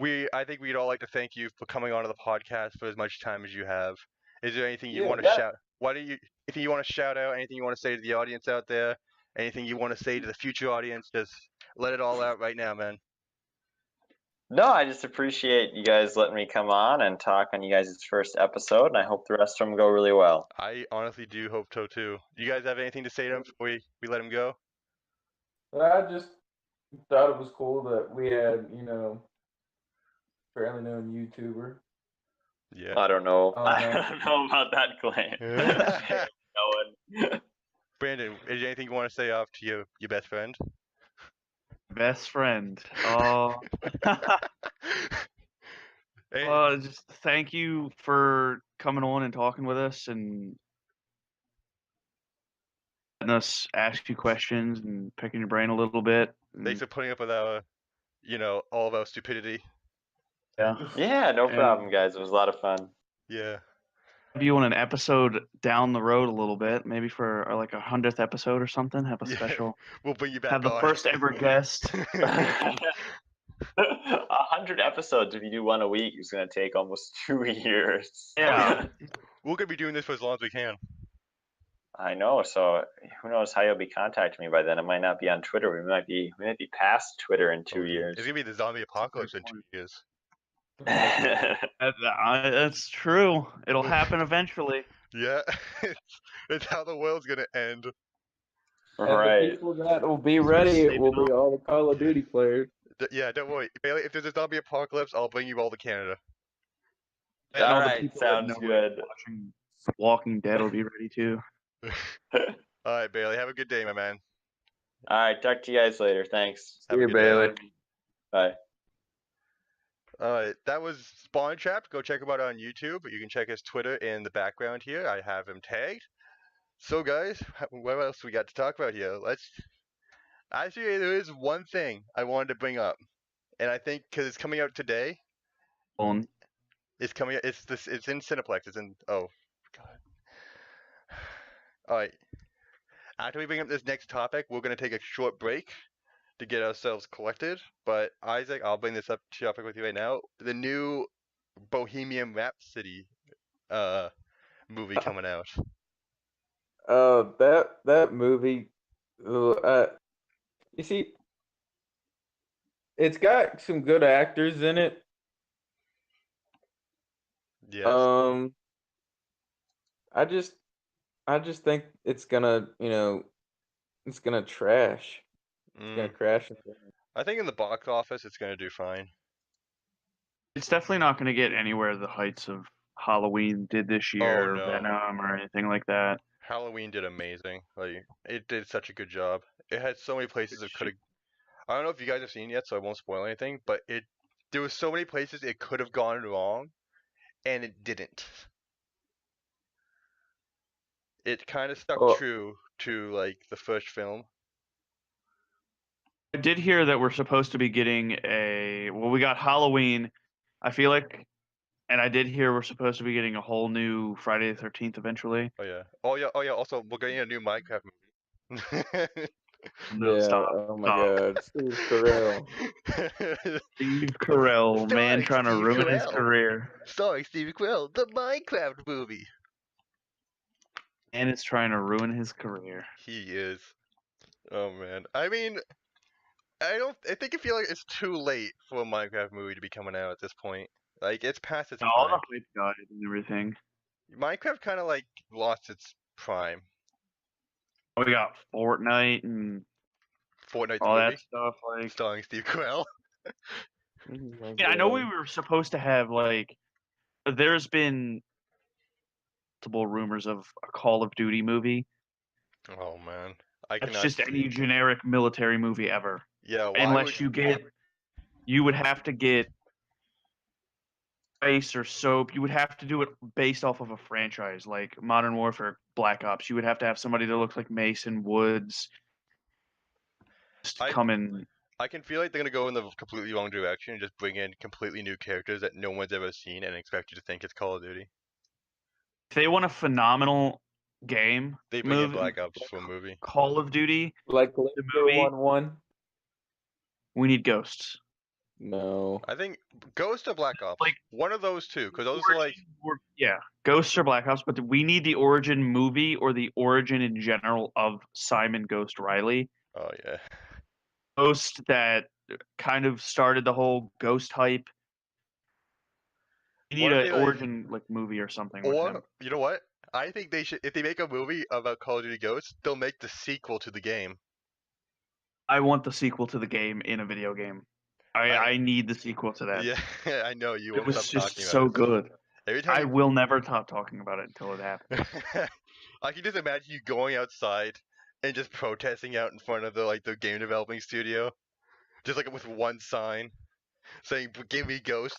I think we'd all like to thank you for coming onto the podcast for as much time as you have. Is there anything you Yeah, want to shout? Anything you want to shout out? Anything you want to say to the audience out there? Anything you want to say to the future audience? Just let it all out right now, man. No, I just appreciate you guys letting me come on and talk on you guys' first episode, and I hope the rest of them go really well. I honestly do hope so too. You guys have anything to say to him before we let him go? I just thought it was cool that we had, fairly known YouTuber. Yeah. I don't know. Oh, I no. don't know about that claim. No one. Brandon, is there anything you want to say off to your best friend? Best friend. Oh. Hey, Just thank you for coming on and talking with us and letting us ask you questions and picking your brain a little bit. thanks for putting up with our, all of our stupidity. Yeah. Yeah, no problem, guys. It was a lot of fun. Yeah. Have you on an episode down the road a little bit, maybe for like 100th episode or something. Have a Yeah, special. We'll bring you back. Have the on. first ever guest. 100 episodes, if you do one a week, is going to take almost 2 years. Yeah. We're gonna be doing this for as long as we can. I know. So who knows how you'll be contacting me by then? It might not be on Twitter. We might be past Twitter in 2 years. It's gonna be the zombie apocalypse in 2 years. That's true. It'll happen eventually. Yeah, it's how the world's gonna end. And Right. the people that will be ready will be all the Call of Duty players. Yeah, don't worry, Bailey. If there's a zombie apocalypse, I'll bring you all to Canada. And all the Alright, people that sounds know good. Watching Walking Dead will be ready too. All right, Bailey. Have a good day, my man. All right, talk to you guys later. Thanks. Have a good day. Bye. All right, that was Spawntrapped. Go check him out on YouTube. You can check his Twitter in the background here. I have him tagged. So, guys, what else we got to talk about here? Actually, there is one thing I wanted to bring up, and I think because it's coming out today. It's coming. It's in Cineplex. It's in. Oh, God. All right. After we bring up this next topic, we're gonna take a short break to get ourselves collected. But Isaac, I'll bring this up topic with you right now. The new Bohemian Rhapsody movie coming out. That movie, you see, it's got some good actors in it. Yes. I just think it's gonna, it's gonna trash. It's gonna crash. I think in the box office, it's gonna do fine. It's definitely not going to get anywhere the heights of Halloween did this year, Oh, no. or Venom, or anything like that. Halloween did amazing. Like, it did such a good job. It had so many places it could have. I don't know if you guys have seen it yet, so I won't spoil anything. But there was so many places it could have gone wrong, and it didn't. It kind of stuck true to like the first film. I did hear that we're supposed to be getting we got Halloween. I feel like, and I did hear we're supposed to be getting a whole new Friday the 13th eventually. Oh yeah. Also, we're getting a new Minecraft movie. No, Yeah, stop. oh my stop. God, Steve Carell. Steve Carell, man, Starring trying to Steve ruin his Carell. career. Starring Steve Carell, the Minecraft movie. And it's trying to ruin his career. He is. Oh man. I mean, I feel like it's too late for a Minecraft movie to be coming out at this point. Like, it's past its All the prime. hype got it and everything. Minecraft kind of like lost its prime. We got Fortnite and Fortnite the all movie, that stuff. Like, starring Steve Carell. yeah, I know we were supposed to have like. There's been multiple rumors of a Call of Duty movie. Oh man, That's just any generic military movie ever. Yeah, Unless you would have to get ice or soap. You would have to do it based off of a franchise, like Modern Warfare, Black Ops. You would have to have somebody that looks like Mason Woods. Come in. I can feel like they're gonna go in the completely wrong direction and just bring in completely new characters that no one's ever seen and expect you to think it's Call of Duty. If they want a phenomenal game, They bring in Black Ops for a movie. Call of Duty, like the movie 1-1. We need ghosts. No. I think Ghost or Black Ops. Like- one of those two, because those are like. Yeah, Ghosts or Black Ops, but we need the origin movie or the origin in general of Simon Ghost Riley. Oh yeah. Ghost that kind of started the whole Ghost hype. You need What if an they, like- origin like movie or something with him. Or you know what? I think they should. If they make a movie about Call of Duty Ghosts, they'll make the sequel to the game. I want the sequel to the game in a video game. I need the sequel to that. Yeah, I know you It won't was stop just talking so about it. good. Every I time will never stop talking about it until it happens. I can just imagine you going outside and just protesting out in front of the game developing studio, just like with one sign saying "Give me Ghost."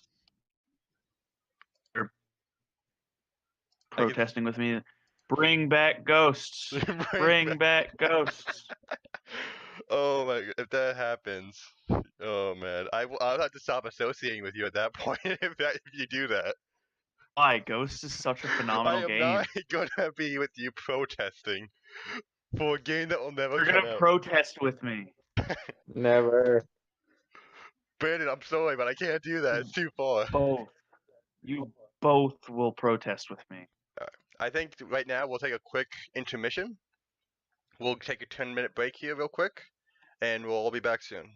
Protesting with me. Bring back ghosts. Bring back ghosts. Oh my god, if that happens, oh man, I'll have to stop associating with you at that point if you do that. Why? Ghosts is such a phenomenal I am game. not gonna be with you protesting for a game that will never You're come gonna out. protest with me. Never. Brandon, I'm sorry, but I can't do that. It's too far. Both. You both will protest with me. I think right now we'll take a quick intermission. We'll take a 10-minute break here real quick, and we'll all be back soon.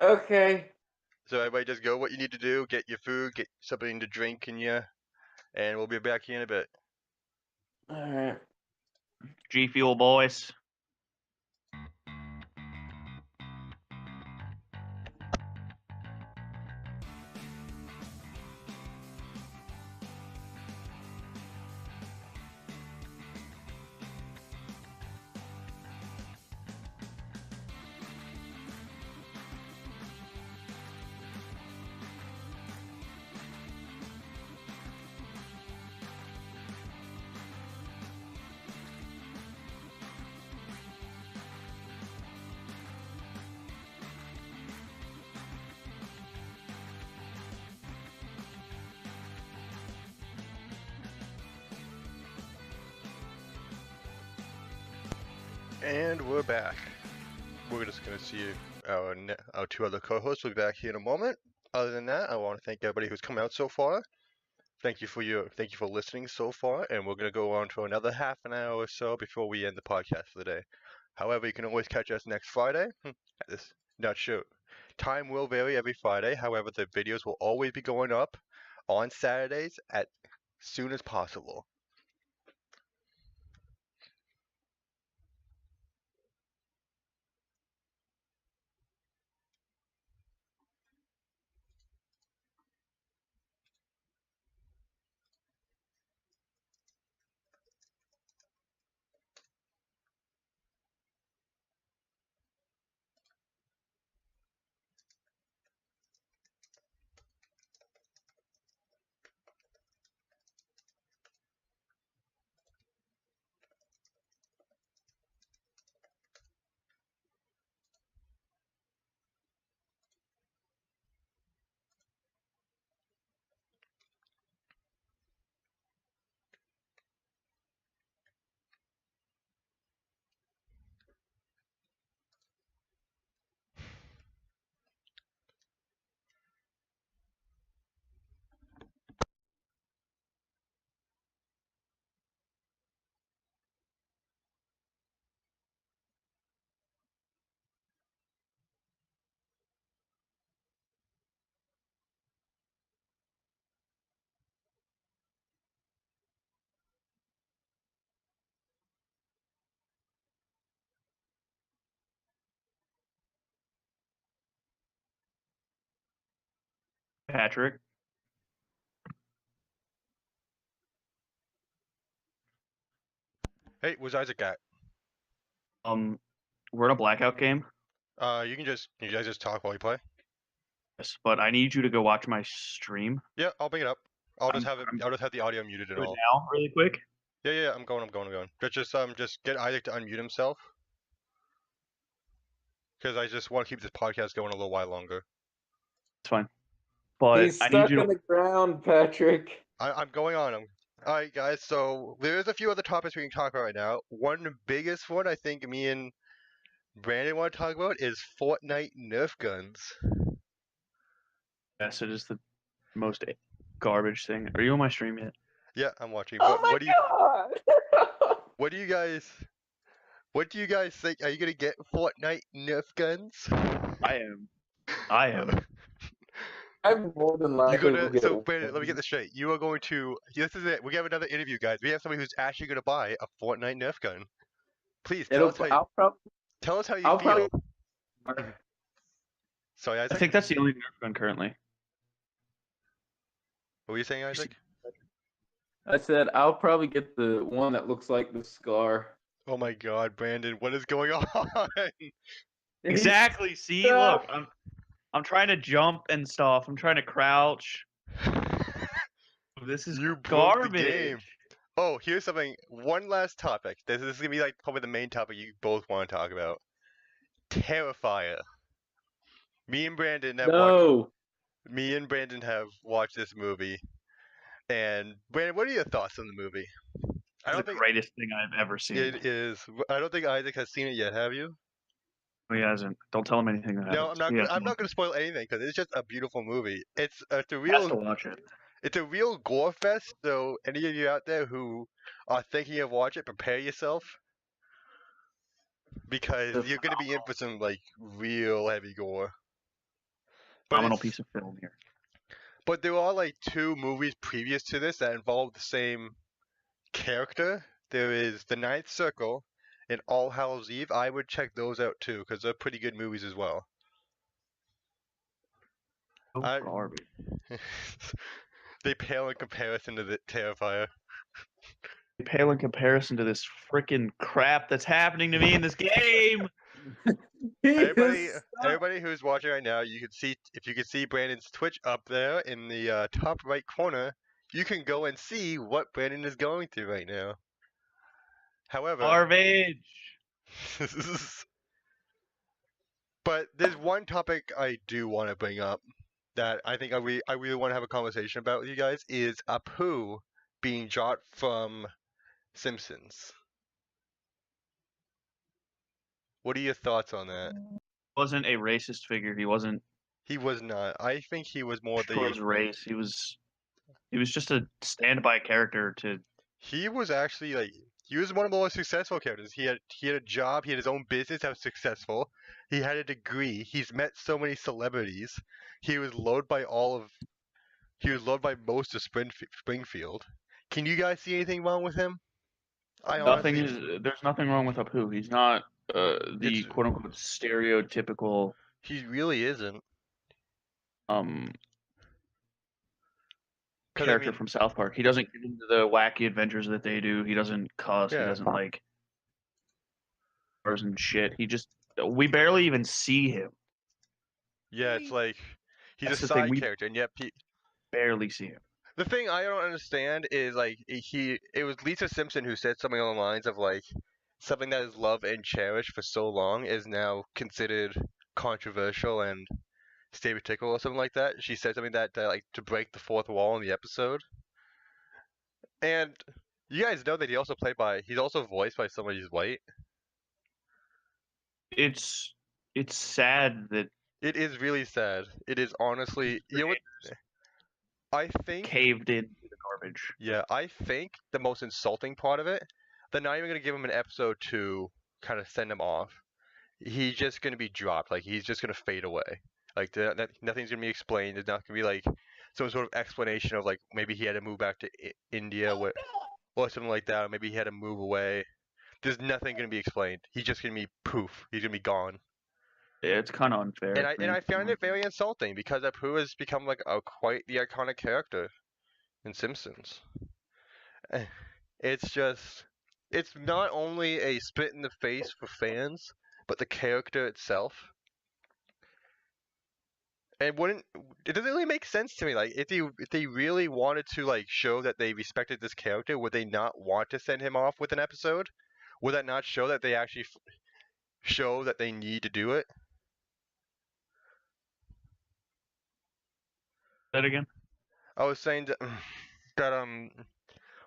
Okay. So everybody just go what you need to do, get your food, get something to drink in you, and we'll be back here in a bit. All right. G Fuel boys. And we're back. We're just gonna see our two other co-hosts will be back here in a moment. Other than that, I want to thank everybody who's come out so far. Thank you for listening so far, and we're gonna go on to another half an hour or so before we end the podcast for the day. However, you can always catch us next Friday. Not sure. Time will vary every Friday. However, the videos will always be going up on Saturdays as soon as possible. Patrick. Hey, where's Isaac at? We're in a blackout game. You guys just talk while you play. Yes, but I need you to go watch my stream. Yeah, I'll bring it up. I'll just have the audio muted and Do it all. now, really quick. Yeah, I'm going. Just get Isaac to unmute himself. Because I just want to keep this podcast going a little while longer. It's fine. But He's I stuck need you in the ground, Patrick. I'm going on. Alright, guys, so there's a few other topics we can talk about right now. One biggest one I think me and Brandon want to talk about is Fortnite Nerf guns. Yes, it is the most garbage thing. Are you on my stream yet? Yeah, I'm watching. Oh my What do you god! what do you guys think? Are you gonna get Fortnite Nerf guns? I am. I am. I'm more than You're likely to gonna get so Brandon, let me one. get this straight. You are going to this is it. We have another interview, guys. We have somebody who's actually gonna buy a Fortnite Nerf gun. Please tell us how you, tell us how you I'll feel. probably. Sorry, I Isaac. think that's the only Nerf gun currently. What were you saying, Isaac? I said I'll probably get the one that looks like the scar. Oh my God, Brandon, what is going on? Exactly. See, look, I'm trying to jump and stuff. I'm trying to crouch. This is You broke the game. garbage. Oh, here's something. One last topic. This is gonna be like probably the main topic you both want to talk about. Terrifier. Me and Brandon have No. Me and Brandon have watched this movie. And Brandon, what are your thoughts on the movie? I It's don't the think greatest thing I've ever seen. it is. I don't think Isaac has seen it yet. Have you? He hasn't. Don't tell him anything that No, happens. I'm not. He I'm hasn't. not gonna spoil anything because it's just a beautiful movie. It's a He has to real. watch it. It's a real gore fest. So any of you out there who are thinking of watching it, prepare yourself because It's a you're gonna be in for some like real heavy gore. But phenomenal it's- piece of film here. But there are like 2 movies previous to this that involve the same character. There is The Ninth Circle and All Hallows Eve. I would check those out too because they're pretty good movies as well. So I- garbage. They pale in comparison to the Terrifier. They pale in comparison to this freaking crap that's happening to me in this game. Everybody who's watching right now, you can see if you can see Brandon's Twitch up there in the top right corner. You can go and see what Brandon is going through right now. However, Garbage. but there's one topic I do want to bring up that I think I really want to have a conversation about with you guys is Apu being dropped from Simpsons. What are your thoughts on that? Wasn't a racist figure. He wasn't He was not. I think he was more towards the. race. He was just a standby character to. He was actually like he was one of the most successful characters. He had a job. He had his own business that was successful. He had a degree. He's met so many celebrities. He was loved by most of Springfield. Can you guys see anything wrong with him? There's nothing wrong with Apu. He's not the It's- quote unquote stereotypical He really isn't. 'Cause, I character mean, from South Park. He doesn't get into the wacky adventures that they do. He doesn't cuss. Yeah. He doesn't like cars and shit. We barely even see him. yeah, it's like he's That's a the thing, side we- character, and yet Barely see him. the thing I don't understand is like it was Lisa Simpson who said something along the lines of like something that is loved and cherished for so long is now considered controversial and stereotypical or something like that. She said something that like to break the fourth wall in the episode. And you guys know that he's also voiced by somebody who's white. It's sad that It is really sad. It is honestly, you know what? I think caved into the garbage. Yeah, I think the most insulting part of it, they're not even going to give him an episode to kind of send him off. He's just going to be dropped. Like, he's just going to fade away. Like, nothing's going to be explained. There's not going to be, like, some sort of explanation of, like, maybe he had to move back to India or something like that. Or maybe he had to move away. There's nothing going to be explained. He's just going to be poof. He's going to be gone. Yeah, it's kind of unfair. And I found it very insulting because Apu has become, like, quite the iconic character in Simpsons. It's not only a spit in the face for fans, but the character itself. And it doesn't really make sense to me. Like, if they really wanted to like show that they respected this character, would they not want to send him off with an episode? Would that not show that they actually show that they need to do it? That again? I was saying that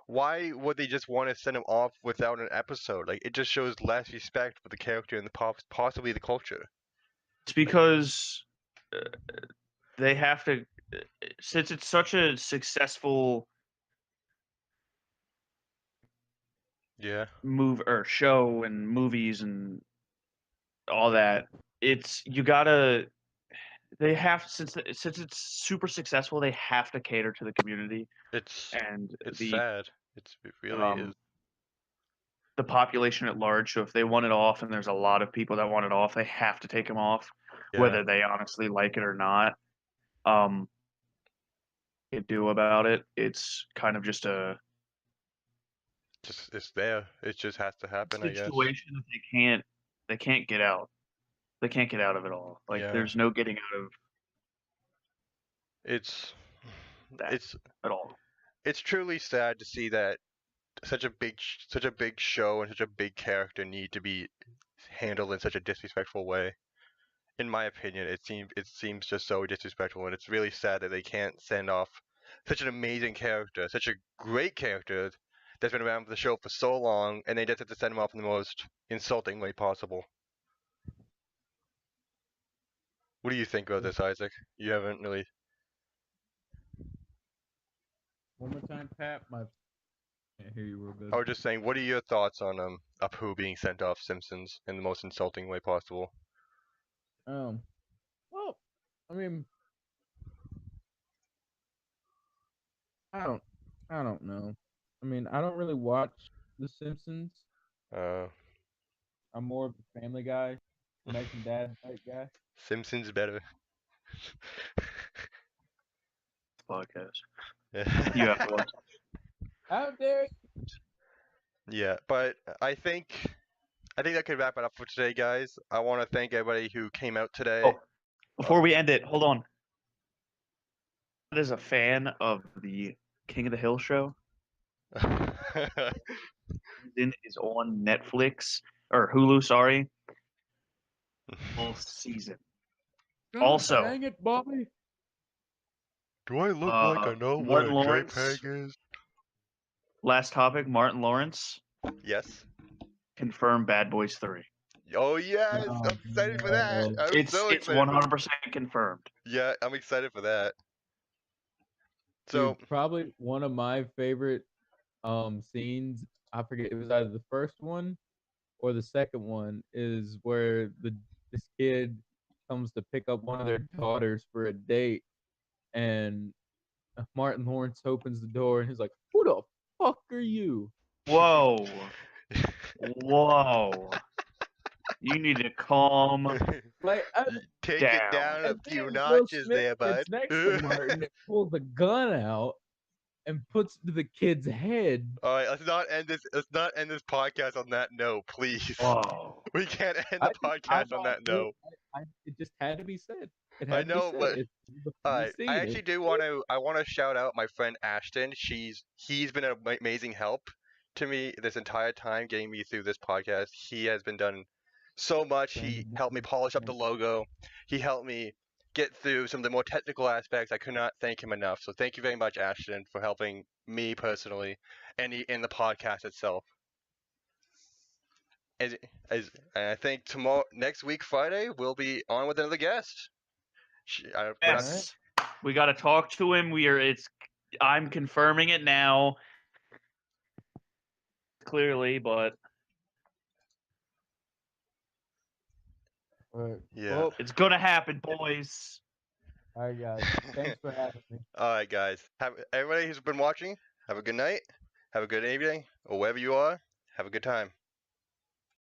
why would they just want to send him off without an episode? Like, it just shows less respect for the character and possibly the culture. It's because they have to since it's such a successful Yeah. move or show and movies and all that, it's you gotta they have since it's super successful, they have to cater to the community It's and sad. It really is. the population at large. So if they want it off, and there's a lot of people that want it off, they have to take them off, Yeah. whether they honestly like it or not. Can do about it. It's kind of just a It's there. It just has to happen, I guess. situation that they can't get out. They can't get out of it all. Like Yeah. there's no getting out of It's that it's at all. it's truly sad to see that such a big show and such a big character need to be handled in such a disrespectful way. In my opinion, it seems just so disrespectful, and it's really sad that they can't send off such an amazing character, such a great character that's been around for the show for so long, and they just have to send him off in the most insulting way possible. What do you think about this, Isaac? You haven't really. One more time, Pat. Can't hear you real good. I was just saying, what are your thoughts on Apu being sent off Simpsons in the most insulting way possible? Well, I mean, I don't know. I mean, I don't really watch The Simpsons. I'm more of a Family Guy, American Dad type guy. Simpsons better. Podcast. Yeah. You have to watch. How dare you? Yeah, but I think that could wrap it up for today, guys. I want to thank everybody who came out today. Oh, before we end it, hold on. As a fan of the King of the Hill show, is on Netflix or Hulu. Sorry, full season. Also, dang it, Bobby. Do I look like I know what a JPEG is? Last topic, Martin Lawrence. Yes. Confirmed Bad Boys 3. Oh yes, I'm excited for that. It's 100% confirmed. Yeah, I'm excited for that. So Dude, probably one of my favorite scenes, I forget, it was either the first one or the second one, is where this kid comes to pick up one of their daughters for a date, and Martin Lawrence opens the door and he's like, "Who the fuck are you?" Whoa. Whoa. You need to calm Like, take down. it down a and few then Will notches Smith there, bud. gets next to Martin and pulls a gun out and puts it to the kid's head. All right, let's not end this podcast on that note, please. Whoa. We can't end the podcast on that note. It just had to be said. I know, but I actually do want to shout out my friend Ashton. He's been an amazing help to me this entire time, getting me through this podcast. He has been done so much. He helped me polish up the logo. He helped me get through some of the more technical aspects. I could not thank him enough. So thank you very much, Ashton, for helping me personally and in the podcast itself. And I think next week, Friday, we'll be on with another guest. Yes. We got to talk to him. I'm confirming it now. Clearly, but yeah, well, it's gonna happen, boys. All right, guys. Thanks for having me. All right, guys. Everybody who's been watching, have a good night, have a good evening, or wherever you are, have a good time.